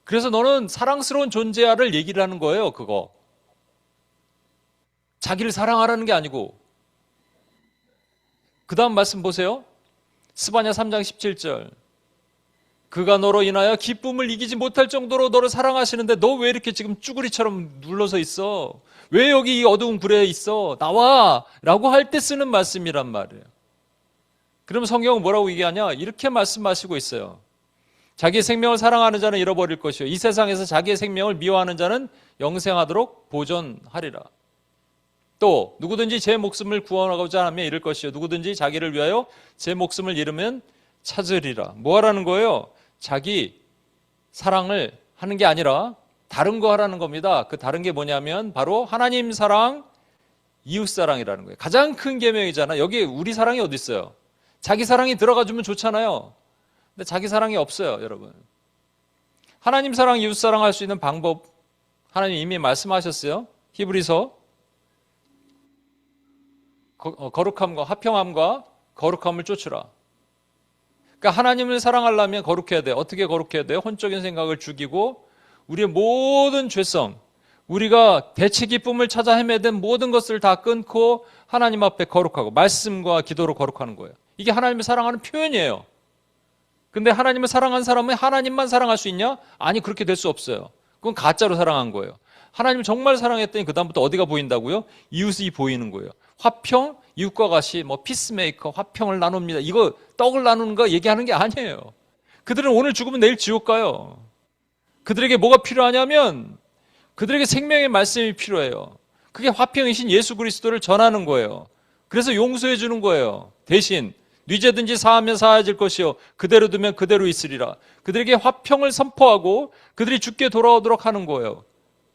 그래서 너는 사랑스러운 존재야를 얘기를 하는 거예요. 그거 자기를 사랑하라는 게 아니고. 그 다음 말씀 보세요. 스바냐 3장 17절. 그가 너로 인하여 기쁨을 이기지 못할 정도로 너를 사랑하시는데 너 왜 이렇게 지금 쭈구리처럼 눌러서 있어? 왜 여기 이 어두운 굴에 있어? 나와! 라고 할 때 쓰는 말씀이란 말이에요. 그럼 성경은 뭐라고 얘기하냐? 이렇게 말씀하시고 있어요. 자기의 생명을 사랑하는 자는 잃어버릴 것이요 이 세상에서 자기의 생명을 미워하는 자는 영생하도록 보존하리라. 또 누구든지 제 목숨을 구원하고자 하면 잃을 것이요 누구든지 자기를 위하여 제 목숨을 잃으면 찾으리라. 뭐 하라는 거예요? 자기 사랑을 하는 게 아니라 다른 거 하라는 겁니다. 그 다른 게 뭐냐면 바로 하나님 사랑, 이웃 사랑이라는 거예요. 가장 큰 계명이잖아. 여기 우리 사랑이 어디 있어요? 자기 사랑이 들어가 주면 좋잖아요. 근데 자기 사랑이 없어요, 여러분. 하나님 사랑, 이웃 사랑 할 수 있는 방법 하나님 이미 말씀하셨어요. 히브리서 거룩함과 화평함과 거룩함을 쫓으라. 그러니까 하나님을 사랑하려면 거룩해야 돼. 어떻게 거룩해야 돼요? 혼적인 생각을 죽이고 우리의 모든 죄성, 우리가 대체 기쁨을 찾아 헤매던 모든 것을 다 끊고 하나님 앞에 거룩하고 말씀과 기도로 거룩하는 거예요. 이게 하나님을 사랑하는 표현이에요. 근데 하나님을 사랑한 사람은 하나님만 사랑할 수 있냐? 아니, 그렇게 될 수 없어요. 그건 가짜로 사랑한 거예요. 하나님을 정말 사랑했더니 그다음부터 어디가 보인다고요? 이웃이 보이는 거예요. 화평, 이웃과 같이 피스메이커, 화평을 나눕니다. 이거 떡을 나누는 거 얘기하는 게 아니에요. 그들은 오늘 죽으면 내일 지옥 가요. 그들에게 뭐가 필요하냐면 그들에게 생명의 말씀이 필요해요. 그게 화평이신 예수 그리스도를 전하는 거예요. 그래서 용서해 주는 거예요. 대신 네 죄든지 사하면 사하질 것이요 그대로 두면 그대로 있으리라. 그들에게 화평을 선포하고 그들이 죽게 돌아오도록 하는 거예요.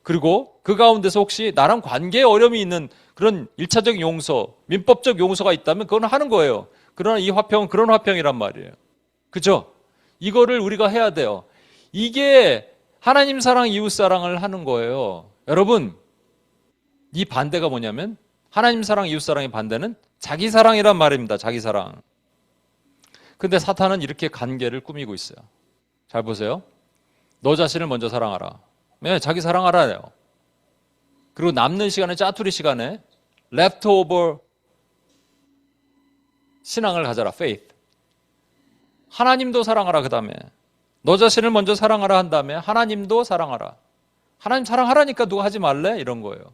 그리고 그 가운데서 혹시 나랑 관계에 어려움이 있는 그런 일차적 용서, 민법적 용서가 있다면 그건 하는 거예요. 그러나 이 화평은 그런 화평이란 말이에요. 그죠? 이거를 우리가 해야 돼요. 이게 하나님 사랑, 이웃 사랑을 하는 거예요. 여러분, 이 반대가 뭐냐면 하나님 사랑, 이웃 사랑의 반대는 자기 사랑이란 말입니다. 자기 사랑. 근데 사탄은 이렇게 관계를 꾸미고 있어요. 잘 보세요. 너 자신을 먼저 사랑하라. 네, 자기 사랑하라요. 그리고 남는 시간에, 짜투리 시간에 leftover 신앙을 가져라. faith. 하나님도 사랑하라. 그 다음에 너 자신을 먼저 사랑하라 한 다음에 하나님도 사랑하라. 하나님 사랑하라니까 누가 하지 말래? 이런 거예요.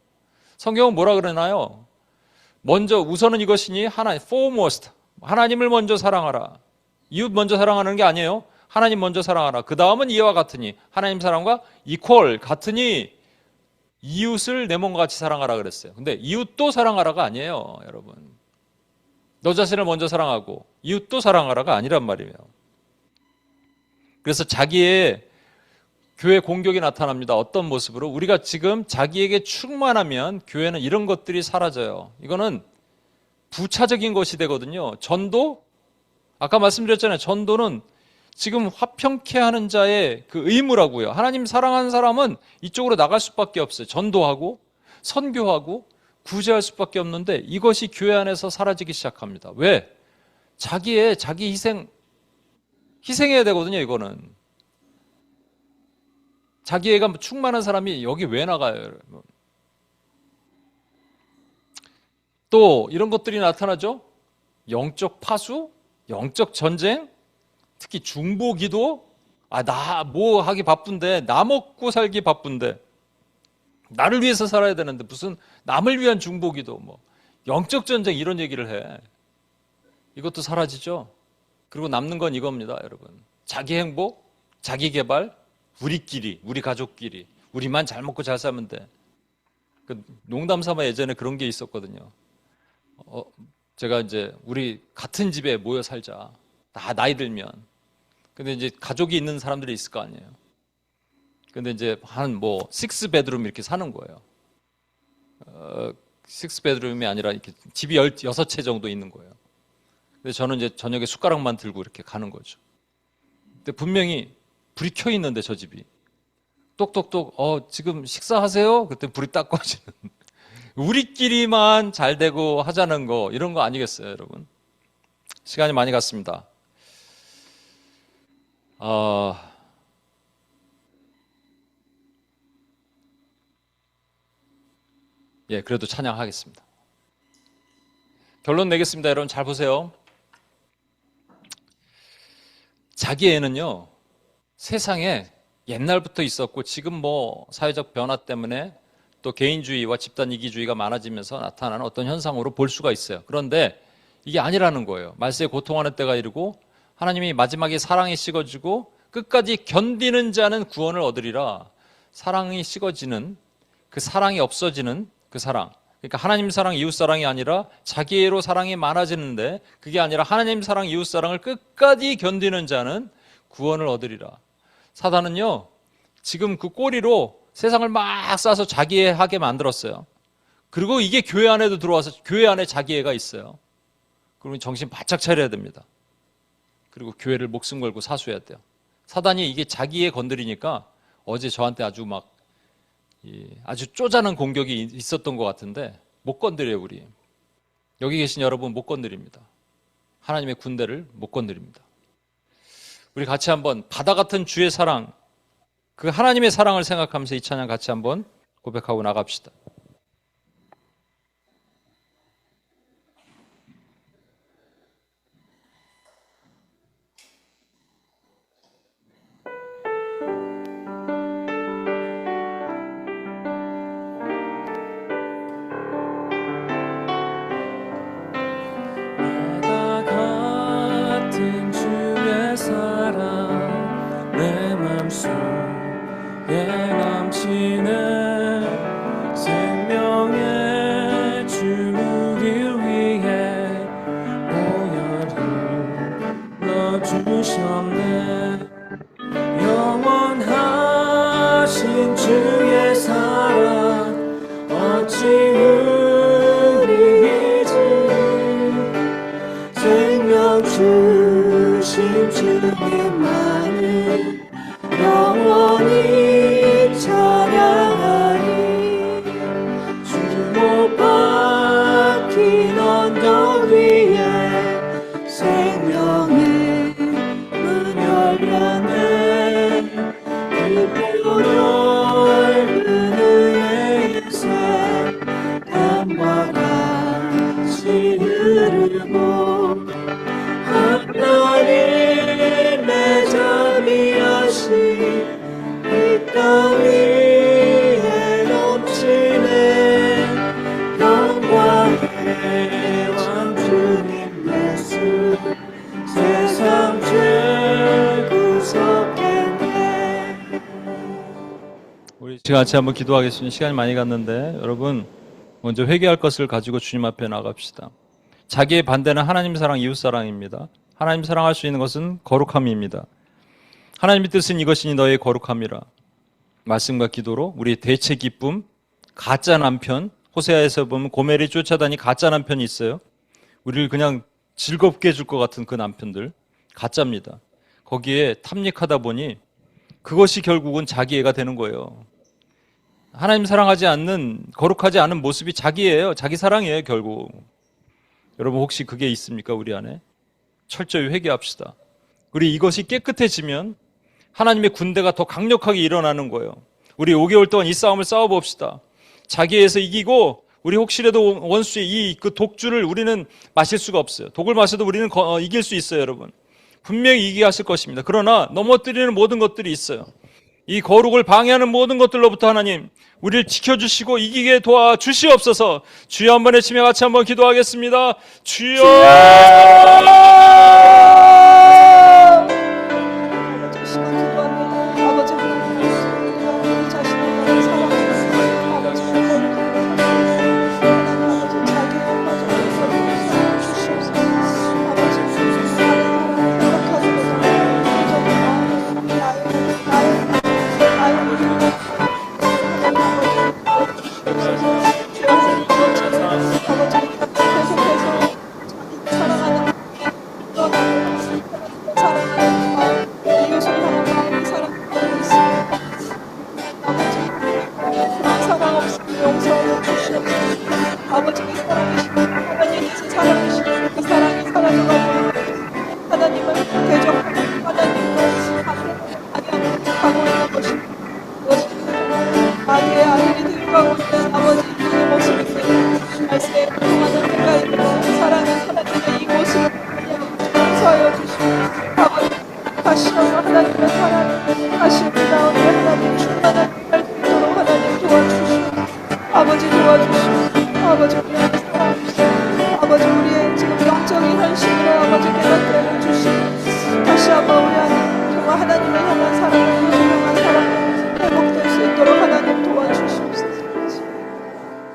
성경은 뭐라 그러나요? 먼저 우선은 이것이니 하나님 foremost. 하나님을 먼저 사랑하라. 이웃 먼저 사랑하는 게 아니에요. 하나님 먼저 사랑하라. 그 다음은 이와 같으니 하나님 사랑과 equal 같으니 이웃을 내 몸과 같이 사랑하라 그랬어요. 근데 이웃도 사랑하라가 아니에요, 여러분. 너 자신을 먼저 사랑하고 이웃도 사랑하라가 아니란 말이에요. 그래서 자기의 교회 공격이 나타납니다. 어떤 모습으로? 우리가 지금 자기에게 충만하면 교회는 이런 것들이 사라져요. 이거는 부차적인 것이 되거든요. 전도? 아까 말씀드렸잖아요. 전도는 지금 화평케 하는 자의 그 의무라고요. 하나님 사랑하는 사람은 이쪽으로 나갈 수밖에 없어요. 전도하고 선교하고 구제할 수밖에 없는데 이것이 교회 안에서 사라지기 시작합니다. 왜? 자기 희생해야 되거든요. 이거는 자기애가 충만한 사람이 여기 왜 나가요? 또 이런 것들이 나타나죠. 영적 파수, 영적 전쟁, 특히 중보기도. 나 뭐 하기 바쁜데, 나 먹고 살기 바쁜데, 나를 위해서 살아야 되는데 무슨 남을 위한 중보기도, 영적 전쟁 이런 얘기를 해. 이것도 사라지죠. 그리고 남는 건 이겁니다, 여러분. 자기 행복, 자기 개발, 우리끼리, 우리 가족끼리, 우리만 잘 먹고 잘 살면 돼. 농담 삼아 예전에 그런 게 있었거든요. 제가 이제 우리 같은 집에 모여 살자. 다 나이 들면. 근데 이제 가족이 있는 사람들이 있을 거 아니에요. 근데 이제 한 6베드룸 이렇게 사는 거예요. 6베드룸이 아니라 이렇게 집이 16채 정도 있는 거예요. 근데 저는 이제 저녁에 숟가락만 들고 이렇게 가는 거죠. 근데 분명히 불이 켜 있는데 저 집이 똑똑똑 지금 식사하세요? 그때 불이 딱 꺼지는. 우리끼리만 잘 되고 하자는 거 이런 거 아니겠어요, 여러분? 시간이 많이 갔습니다. 그래도 찬양하겠습니다. 결론 내겠습니다. 여러분 잘 보세요. 자기 애는요, 세상에 옛날부터 있었고 지금 사회적 변화 때문에 또 개인주의와 집단 이기주의가 많아지면서 나타나는 어떤 현상으로 볼 수가 있어요. 그런데 이게 아니라는 거예요. 말세에 고통하는 때가 이르고 하나님이 마지막에 사랑이 식어지고 끝까지 견디는 자는 구원을 얻으리라. 사랑이 식어지는, 그 사랑이 없어지는 그 사랑. 그러니까 하나님 사랑, 이웃 사랑이 아니라 자기애로 사랑이 많아지는데 그게 아니라 하나님 사랑, 이웃 사랑을 끝까지 견디는 자는 구원을 얻으리라. 사단은요, 지금 그 꼬리로 세상을 막 싸서 자기애하게 만들었어요. 그리고 이게 교회 안에도 들어와서 교회 안에 자기애가 있어요. 그러면 정신 바짝 차려야 됩니다. 그리고 교회를 목숨 걸고 사수해야 돼요. 사단이 이게 자기애 건드리니까 어제 저한테 아주 쪼잔한 공격이 있었던 것 같은데 못 건드려요. 우리 여기 계신 여러분 못 건드립니다. 하나님의 군대를 못 건드립니다. 우리 같이 한번 바다 같은 주의 사랑, 그 하나님의 사랑을 생각하면서 이 찬양 같이 한번 고백하고 나갑시다. 영원하신 주의 사랑 어찌 우리 잊으리 생명 주신 주님만을 영원히 찬양하리 주 못 박힌 언덕 위에 생명의 문 열렸네 그 넓은 은혜의 샘 담과 같이 흐르고 하나님의 자비하심 이 땅 위에 넘치네 영광의 왕 주님 예수 세상 죄 구속했네. 우리 같이 한번 기도하겠습니다. 시간이 많이 갔는데 여러분 먼저 회개할 것을 가지고 주님 앞에 나갑시다. 자기의 반대는 하나님 사랑, 이웃 사랑입니다. 하나님 사랑할 수 있는 것은 거룩함입니다. 하나님의 뜻은 이것이니 너의 거룩함이라. 말씀과 기도로 우리 대체 기쁨, 가짜 남편, 호세아에서 보면 고멜이 쫓아다니 가짜 남편이 있어요. 우리를 그냥 즐겁게 해줄 것 같은 그 남편들, 가짜입니다. 거기에 탐닉하다 보니 그것이 결국은 자기애가 되는 거예요. 하나님 사랑하지 않는, 거룩하지 않은 모습이 자기예요. 자기 사랑이에요, 결국. 여러분 혹시 그게 있습니까, 우리 안에? 철저히 회개합시다. 우리 이것이 깨끗해지면 하나님의 군대가 더 강력하게 일어나는 거예요. 우리 5개월 동안 이 싸움을 싸워봅시다. 자기에서 이기고 우리 혹시라도 원수의 그 독주를 우리는 마실 수가 없어요. 독을 마셔도 우리는 이길 수 있어요, 여러분. 분명히 이기게 하실 것입니다. 그러나 넘어뜨리는 모든 것들이 있어요. 이 거룩을 방해하는 모든 것들로부터 하나님 우리를 지켜주시고 이기게 도와주시옵소서. 주여 한번 외치며 같이 한번 기도하겠습니다. 주여!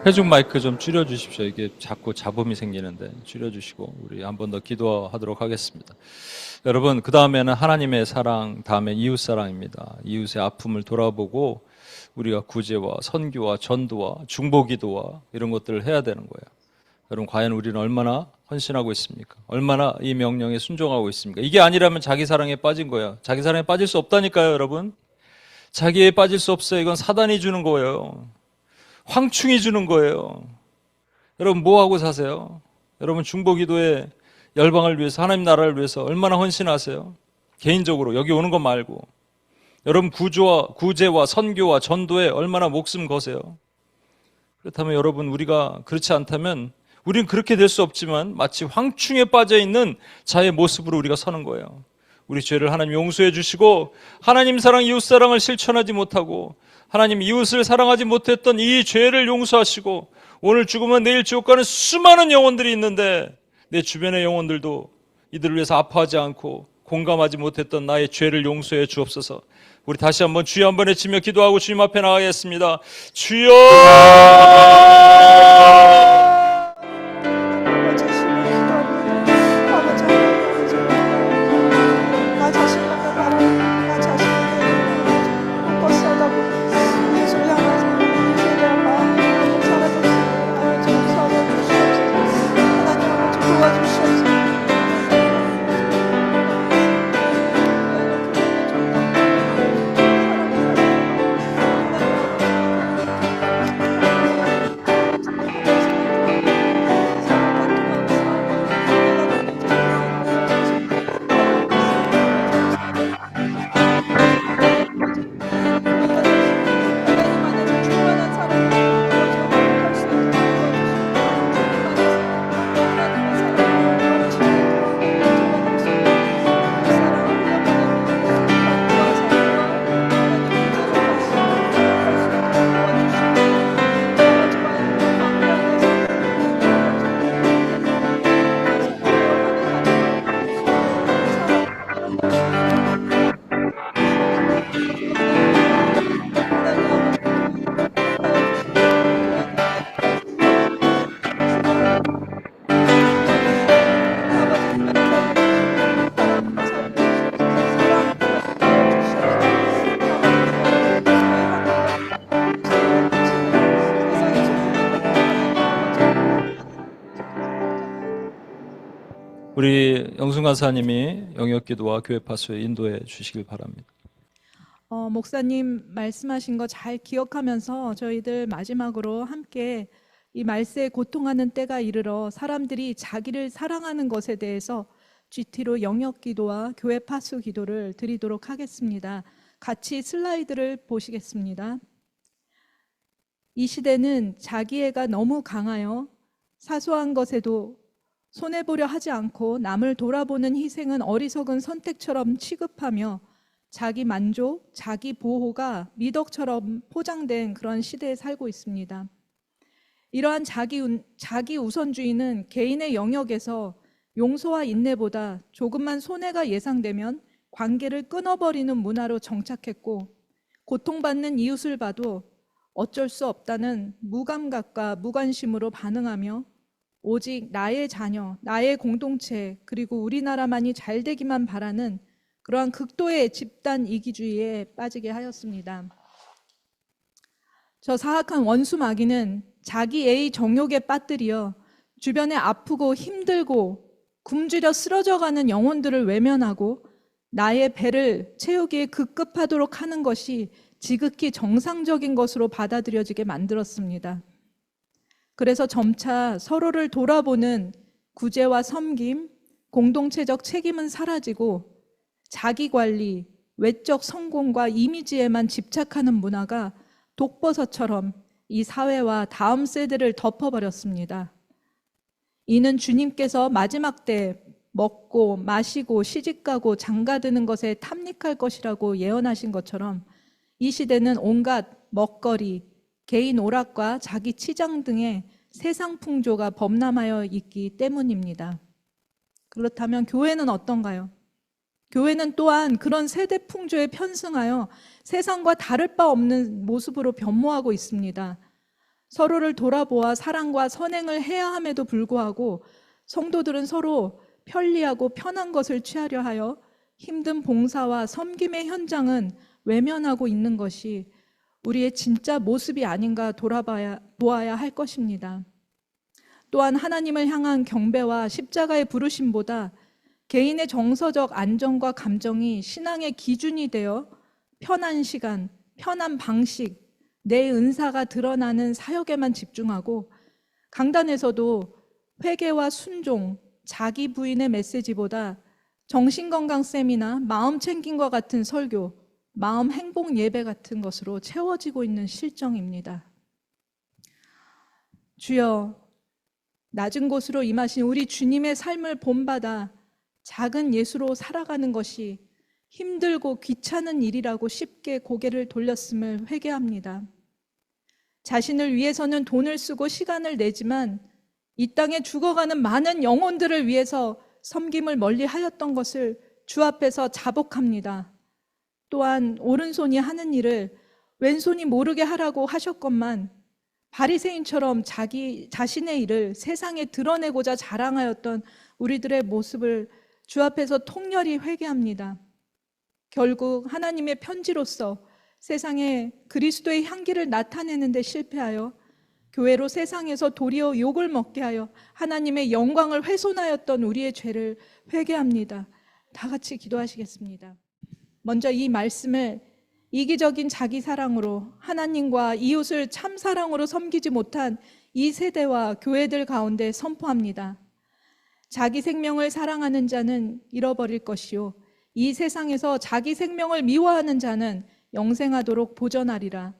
회중 마이크 좀 줄여주십시오. 이게 자꾸 잡음이 생기는데 줄여주시고 우리 한 번 더 기도하도록 하겠습니다. 여러분 그 다음에는 하나님의 사랑, 다음엔 이웃 사랑입니다. 이웃의 아픔을 돌아보고 우리가 구제와 선교와 전도와 중보기도와 이런 것들을 해야 되는 거예요. 여러분 과연 우리는 얼마나 헌신하고 있습니까? 얼마나 이 명령에 순종하고 있습니까? 이게 아니라면 자기 사랑에 빠진 거예요. 자기 사랑에 빠질 수 없다니까요, 여러분. 자기에 빠질 수 없어요. 이건 사단이 주는 거예요. 황충이 주는 거예요. 여러분 뭐 하고 사세요? 여러분 중보기도에 열방을 위해서, 하나님 나라를 위해서 얼마나 헌신하세요? 개인적으로 여기 오는 거 말고 여러분 구제와 선교와 전도에 얼마나 목숨 거세요? 그렇다면 여러분, 우리가 그렇지 않다면 우리는 그렇게 될 수 없지만 마치 황충에 빠져 있는 자의 모습으로 우리가 서는 거예요. 우리 죄를 하나님 용서해 주시고 하나님 사랑, 이웃 사랑을 실천하지 못하고 하나님 이웃을 사랑하지 못했던 이 죄를 용서하시고 오늘 죽으면 내일 지옥 가는 수많은 영혼들이 있는데 내 주변의 영혼들도 이들을 위해서 아파하지 않고 공감하지 못했던 나의 죄를 용서해 주옵소서. 우리 다시 한번 주여 한번 외치며 기도하고 주님 앞에 나가겠습니다. 주여! 우리 영순 간사님이 영역기도와 교회 파수에 인도해 주시길 바랍니다. 목사님 말씀하신 거 잘 기억하면서 저희들 마지막으로 함께 이 말세에 고통하는 때가 이르러 사람들이 자기를 사랑하는 것에 대해서 GT로 영역기도와 교회 파수 기도를 드리도록 하겠습니다. 같이 슬라이드를 보시겠습니다. 이 시대는 자기애가 너무 강하여 사소한 것에도 손해보려 하지 않고 남을 돌아보는 희생은 어리석은 선택처럼 취급하며 자기 만족, 자기 보호가 미덕처럼 포장된 그런 시대에 살고 있습니다. 이러한 자기 우선주의는 개인의 영역에서 용서와 인내보다 조금만 손해가 예상되면 관계를 끊어버리는 문화로 정착했고, 고통받는 이웃을 봐도 어쩔 수 없다는 무감각과 무관심으로 반응하며 오직 나의 자녀, 나의 공동체, 그리고 우리나라만이 잘 되기만 바라는 그러한 극도의 집단 이기주의에 빠지게 하였습니다. 저 사악한 원수 마귀는 자기 애의 정욕에 빠뜨려 주변에 아프고 힘들고 굶주려 쓰러져가는 영혼들을 외면하고 나의 배를 채우기에 급급하도록 하는 것이 지극히 정상적인 것으로 받아들여지게 만들었습니다. 그래서 점차 서로를 돌아보는 구제와 섬김, 공동체적 책임은 사라지고 자기관리, 외적 성공과 이미지에만 집착하는 문화가 독버섯처럼 이 사회와 다음 세대를 덮어버렸습니다. 이는 주님께서 마지막 때 먹고 마시고 시집가고 장가드는 것에 탐닉할 것이라고 예언하신 것처럼 이 시대는 온갖 먹거리, 개인 오락과 자기 치장 등의 세상 풍조가 범람하여 있기 때문입니다. 그렇다면 교회는 어떤가요? 교회는 또한 그런 세대 풍조에 편승하여 세상과 다를 바 없는 모습으로 변모하고 있습니다. 서로를 돌아보아 사랑과 선행을 해야 함에도 불구하고 성도들은 서로 편리하고 편한 것을 취하려 하여 힘든 봉사와 섬김의 현장은 외면하고 있는 것이 우리의 진짜 모습이 아닌가 보아야 할 것입니다. 또한 하나님을 향한 경배와 십자가의 부르심보다 개인의 정서적 안정과 감정이 신앙의 기준이 되어 편한 시간, 편한 방식, 내 은사가 드러나는 사역에만 집중하고 강단에서도 회개와 순종, 자기 부인의 메시지보다 정신건강 세미나 마음 챙김과 같은 설교, 마음 행복 예배 같은 것으로 채워지고 있는 실정입니다. 주여, 낮은 곳으로 임하신 우리 주님의 삶을 본받아 작은 예수로 살아가는 것이 힘들고 귀찮은 일이라고 쉽게 고개를 돌렸음을 회개합니다. 자신을 위해서는 돈을 쓰고 시간을 내지만 이 땅에 죽어가는 많은 영혼들을 위해서 섬김을 멀리하였던 것을 주 앞에서 자복합니다. 또한 오른손이 하는 일을 왼손이 모르게 하라고 하셨건만 바리새인처럼 자신의 일을 세상에 드러내고자 자랑하였던 우리들의 모습을 주 앞에서 통렬히 회개합니다. 결국 하나님의 편지로서 세상에 그리스도의 향기를 나타내는 데 실패하여 교회로 세상에서 도리어 욕을 먹게 하여 하나님의 영광을 훼손하였던 우리의 죄를 회개합니다. 다 같이 기도하시겠습니다. 먼저 이 말씀을 이기적인 자기 사랑으로 하나님과 이웃을 참 사랑으로 섬기지 못한 이 세대와 교회들 가운데 선포합니다. 자기 생명을 사랑하는 자는 잃어버릴 것이요 이 세상에서 자기 생명을 미워하는 자는 영생하도록 보전하리라.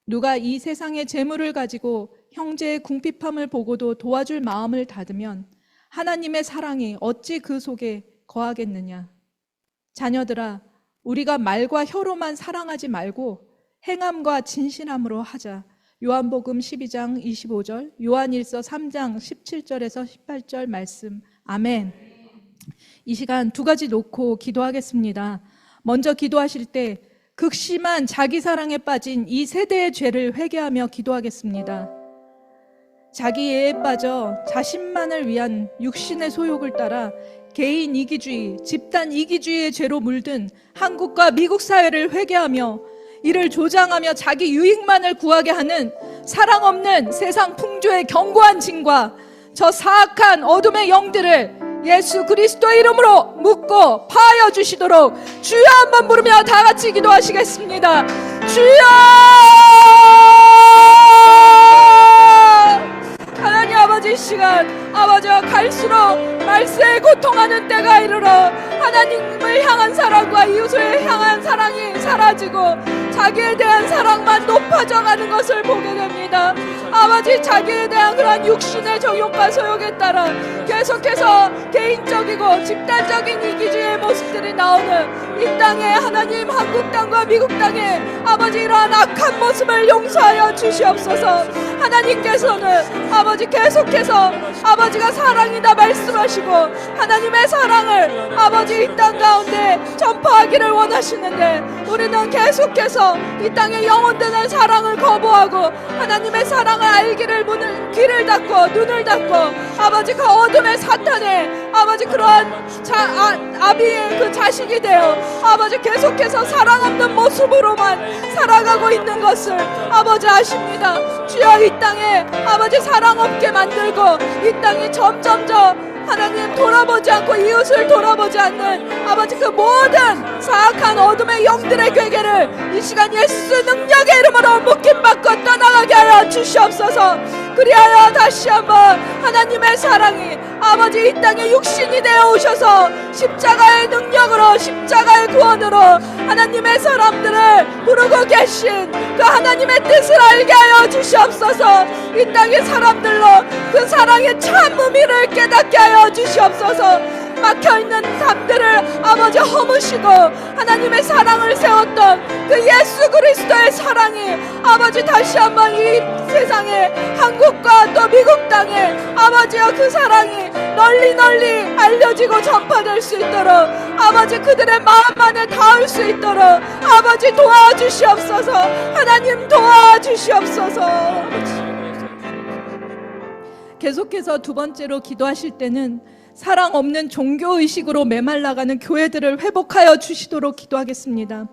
누가 이 세상의 재물을 가지고 형제의 궁핍함을 보고도 도와줄 마음을 닫으면 하나님의 사랑이 어찌 그 속에 거하겠느냐. 자녀들아, 우리가 말과 혀로만 사랑하지 말고 행함과 진실함으로 하자. 요한복음 12장 25절, 요한일서 3장 17절에서 18절 말씀. 아멘. 이 시간 두 가지 놓고 기도하겠습니다. 먼저 기도하실 때 극심한 자기 사랑에 빠진 이 세대의 죄를 회개하며 기도하겠습니다. 자기애에 빠져 자신만을 위한 육신의 소욕을 따라 개인 이기주의, 집단 이기주의의 죄로 물든 한국과 미국 사회를 회개하며 이를 조장하며 자기 유익만을 구하게 하는 사랑 없는 세상 풍조의 견고한 징과 저 사악한 어둠의 영들을 예수 그리스도의 이름으로 묶고 파하여 주시도록 주여 한번 부르며 다 같이 기도하시겠습니다. 주여! 하나님 아버지, 이 시간 아버지와 갈수록 말세에 고통하는 때가 이르러 하나님을 향한 사랑과 이웃을 향한 사랑이 사라지고 자기에 대한 사랑만 높아져가는 것을 보게 됩니다. 아버지, 자기에 대한 그러한 육신의 정욕과 소욕에 따라 계속해서 개인적이고 집단적인 이기주의의 모습들이 나오는 이 땅에 하나님, 한국 땅과 미국 땅에 아버지 이러한 악한 모습을 용서하여 주시옵소서. 하나님께서는 아버지 계속해서 아버지가 사랑이다 말씀하시고 하나님의 사랑을 아버지 이 땅 가운데 전파하기를 원하시는데 우리는 계속해서 이 땅에 영혼되는 사랑을 거부하고 하나님의 사랑을 알기를 귀를 닫고 눈을 닫고 아버지 그 어둠의 사탄의 아버지 그러한 아비의 그 자식이 되어 아버지 계속해서 사랑 없는 모습으로만 살아가고 있는 것을 아버지 아십니다. 주여, 이 땅에 아버지 사랑 없게 만들고 이 땅이 점점점 하나님 돌아보지 않고 이웃을 돌아보지 않는 아버지 그 모든 사악한 어둠의 영들의 괴계를 이 시간 예수 능력의 이름으로 묶임받고 떠나가게 하여 주시옵소서. 그리하여 다시 한번 하나님의 사랑이 아버지 이 땅에 육신이 되어 오셔서 십자가의 능력으로 십자가의 구원으로 하나님의 사람들을 부르고 계신 그 하나님의 뜻을 알게 하여 주시옵소서. 이 땅의 사람들로 그 사랑의 참 의미를 깨닫게 하여 주시옵소서. 막혀있는 담들을 아버지 허무시고 하나님의 사랑을 세웠던 그 예수 그리스도의 사랑이 아버지 다시 한번 이 세상에 한국과 또 미국 땅에 아버지여 그 사랑이 널리 알려지고 전파될 수 있도록 아버지 그들의 마음 안에 닿을 수 있도록 아버지 도와주시옵소서. 하나님 도와주시옵소서. 계속해서 두 번째로 기도하실 때는 사랑 없는 종교의식으로 메말라가는 교회들을 회복하여 주시도록 기도하겠습니다.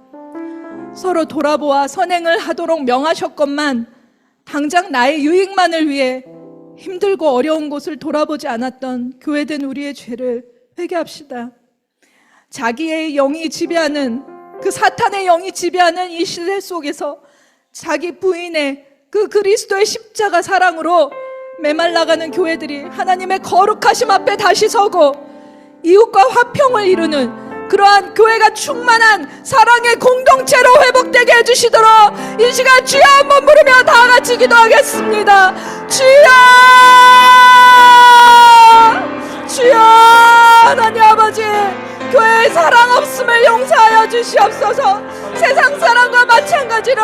서로 돌아보아 선행을 하도록 명하셨건만 당장 나의 유익만을 위해 힘들고 어려운 곳을 돌아보지 않았던 교회된 우리의 죄를 회개합시다. 자기의 영이 지배하는 그 사탄의 영이 지배하는 이 시대 속에서 자기 부인의 그 그리스도의 십자가 사랑으로 메말라가는 교회들이 하나님의 거룩하심 앞에 다시 서고 이웃과 화평을 이루는 그러한 교회가 충만한 사랑의 공동체로 회복되게 해주시도록 이 시간 주여 한번 부르며 다 같이 기도하겠습니다. 주여, 주여. 하나님 아버지, 교회의 사랑 없음을 용서하여 주시옵소서. 세상 사랑과 마찬가지로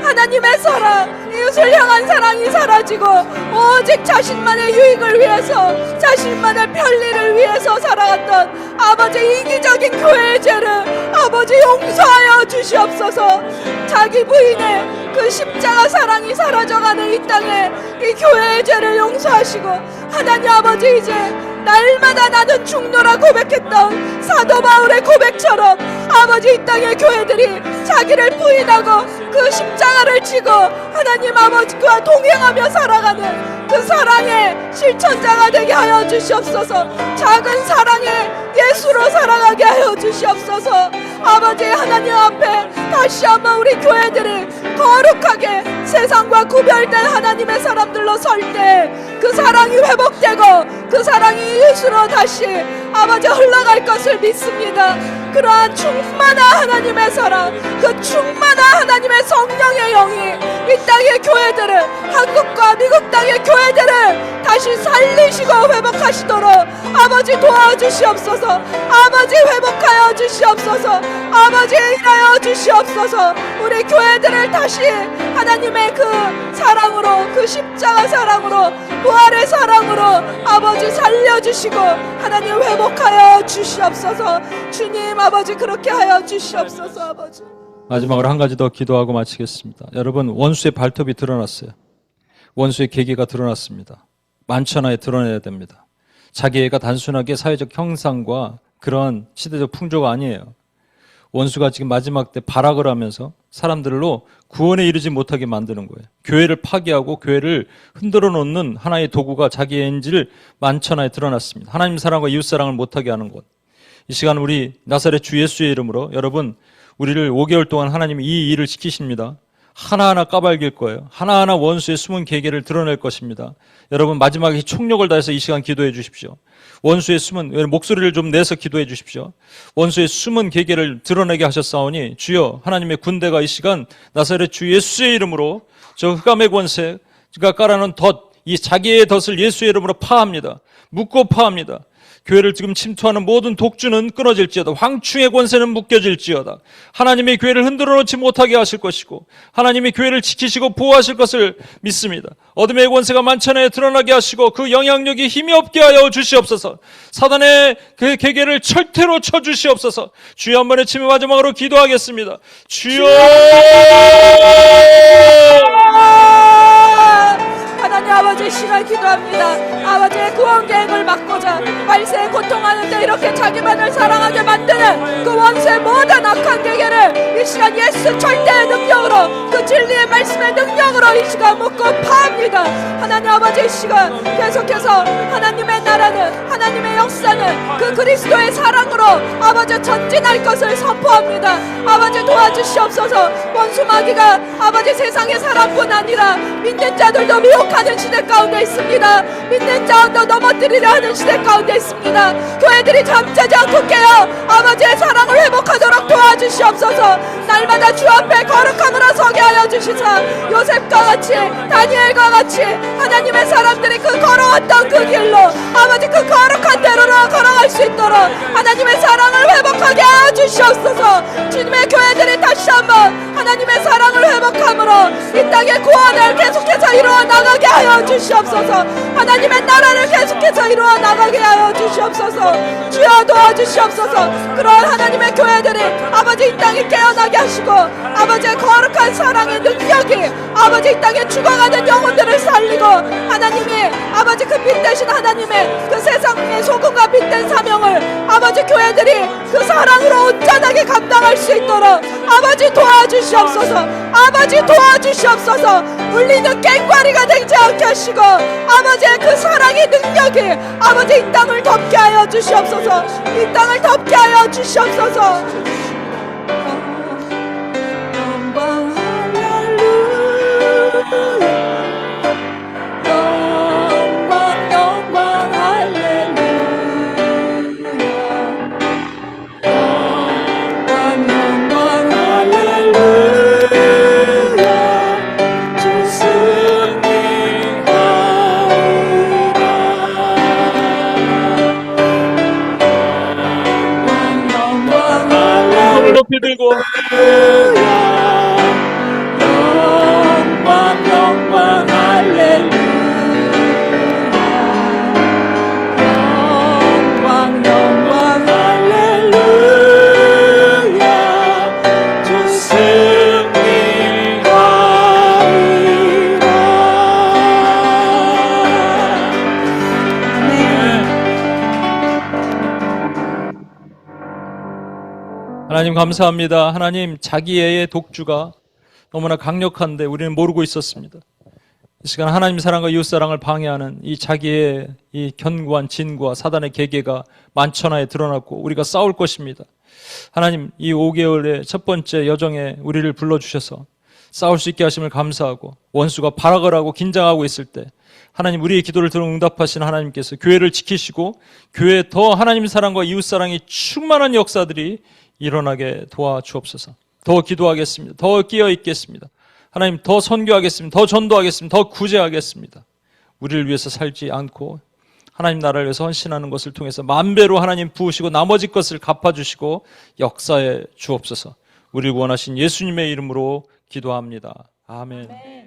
하나님의 사랑, 이웃을 향한 사랑이 사라지고 오직 자신만의 유익을 위해서, 자신만의 편리를 위해서 살아갔던 아버지 이기적인 교회의 죄를 아버지 용서하여 주시옵소서. 자기 부인의 그 십자가 사랑이 사라져가는 이 땅에 이 교회의 죄를 용서하시고, 하나님 아버지, 이제 날마다 나는 죽노라 고백했던 사도 바울의 고백처럼 아버지 이 땅의 교회들이 자기를 부인하고 그 십자가를 지고 하나님 아버지와 동행하며 살아가는 그 사랑의 실천자가 되게 하여 주시옵소서. 작은 사랑의 예수로 살아가게 하여 주시옵소서. 아버지 하나님 앞에 다시 한번 우리 교회들이 거룩하게 세상과 구별된 하나님의 사람들로 설 때 그 사랑이 회복되고 그 사랑이 예수로 다시 아버지 흘러갈 것을 믿습니다. 그러한 충만한 하나님의 사랑, 그 충만한 하나님의 성령의 영이 이 땅의 교회들을, 한국과 미국 땅의 교회들을 다시 살리시고 회복하시도록 아버지 도와주시옵소서. 아버지 회복하여 주시옵소서. 아버지 일하여 주시옵소서. 우리 교회들을 다시 하나님의 그 사랑으로, 그 십자가 사랑으로, 부활의 사랑으로 아버지 살려주시고 하나님 회복하여 주시옵소서. 주님 아버지 그렇게 하여 주시옵소서. 아버지 마지막으로 한 가지 더 기도하고 마치겠습니다. 여러분, 원수의 발톱이 드러났어요. 원수의 계기가 드러났습니다. 만천하에 드러내야 됩니다. 자기애가 단순하게 사회적 형상과 그런 시대적 풍조가 아니에요. 원수가 지금 마지막 때 발악을 하면서 사람들로 구원에 이르지 못하게 만드는 거예요. 교회를 파괴하고 교회를 흔들어 놓는 하나의 도구가 자기애인지를 만천하에 드러났습니다. 하나님 사랑과 이웃 사랑을 못하게 하는 것. 이 시간 우리 나사렛 주 예수의 이름으로 여러분, 우리를 5개월 동안 하나님이 이 일을 시키십니다. 하나하나 까발길 거예요. 하나하나 원수의 숨은 계계를 드러낼 것입니다. 여러분, 마지막에 총력을 다해서 이 시간 기도해 주십시오. 원수의 숨은, 목소리를 좀 내서 기도해 주십시오. 원수의 숨은 계계를 드러내게 하셨사오니 주여, 하나님의 군대가 이 시간 나사렛 주 예수의 이름으로 저 흑암의 권세가 깔아놓은 덫, 이 자기의 덫을 예수의 이름으로 파합니다. 묶고 파합니다. 교회를 지금 침투하는 모든 독주는 끊어질지어다. 황충의 권세는 묶여질지어다. 하나님의 교회를 흔들어 놓지 못하게 하실 것이고 하나님의 교회를 지키시고 보호하실 것을 믿습니다. 어둠의 권세가 만천하에 드러나게 하시고 그 영향력이 힘이 없게 하여 주시옵소서. 사단의 그 계계를 철퇴로 쳐주시옵소서. 주여, 한 번의 침의 마지막으로 기도하겠습니다. 주여, 하나님 아버지 시간 기도합니다. 아버지의 구원 계획을 막고자 말세에 고통하는데 이렇게 자기만을 사랑하게 만드는 그 원수의 모든 악한 계계를 이 시간 예수 절대의 능력으로, 그 진리의 말씀의 능력으로 이 시간 묶고 파합니다. 하나님 아버지, 이 시간 계속해서 하나님의 나라는, 하나님의 역사는 그 그리스도의 사랑으로 아버지 전진할 것을 선포합니다. 아버지 도와주시옵소서. 원수 마귀가 아버지 세상의 사람뿐 아니라 믿는 자들도 미혹하는 시대 가운데 있습니다. 믿는 자도 넘어뜨리려 하는 시대 가운데 있습니다. 교회들이 잠자지 않고 깨어 아버지의 사랑을 회복하도록 도와주시옵소서. 날마다 주 앞에 거룩함으로 서게 하여 주시사 요셉과 같이, 다니엘과 같이 하나님의 사람들이 그 걸어왔던 그 길로 아버지 그 거룩한 대로로 걸어갈 수 있도록 하나님의 사랑을 회복하게 하여 주시옵소서. 주님의 교회들이 다시 한번 하나님의 사랑을 회복함으로 이 땅의 구원을 계속해서 이루어 나가게 하여 주시옵소서. 하나님의 나라를 계속해서 이루어 나가게 하여 주시옵소서. 주여 도와주시옵소서. 그런 하나님의 교회들이 아버지 이 땅에 깨어나게 하시고 아버지의 거룩한 사랑의 능력이 아버지 이 땅에 죽어가는 영혼들을 살리고 하나님이 아버지 그 빛 대신 하나님의 그 세상의 소금과 빛된 사명을 아버지 교회들이 그 사랑으로 온전하게 감당할 수 있도록 아버지 도와주시옵소서. 아버지 도와주시옵소서. 울리는 꽹과리가 되지 않게 하시고 아버지의 그 사랑의 능력이 아버지 이 땅을 덮게 하여 주시옵소서. 이 땅을 덮게 하여 주시옵소서. 영광 할렐루야. 영광 할렐루야. 높이 들고 영광 영광 할렐루야 영광 영광 할렐루야 주 승리하리라. 하나님 감사합니다. 하나님 자기애의 독주가 너무나 강력한데 우리는 모르고 있었습니다. 이 시간 하나님 사랑과 이웃 사랑을 방해하는 이 자기의 이 견고한 진과 사단의 계계가 만천하에 드러났고 우리가 싸울 것입니다. 하나님 이 5개월의 첫 번째 여정에 우리를 불러주셔서 싸울 수 있게 하심을 감사하고 원수가 발악을 하고 긴장하고 있을 때 하나님 우리의 기도를 들어 응답하신 하나님께서 교회를 지키시고 교회에 더 하나님 사랑과 이웃 사랑이 충만한 역사들이 일어나게 도와주옵소서. 더 기도하겠습니다. 더 끼어 있겠습니다. 하나님 더 선교하겠습니다. 더 전도하겠습니다. 더 구제하겠습니다. 우리를 위해서 살지 않고 하나님 나라를 위해서 헌신하는 것을 통해서 만배로 하나님 부으시고 나머지 것을 갚아주시고 역사에 주옵소서. 우리를 원하신 예수님의 이름으로 기도합니다. 아멘.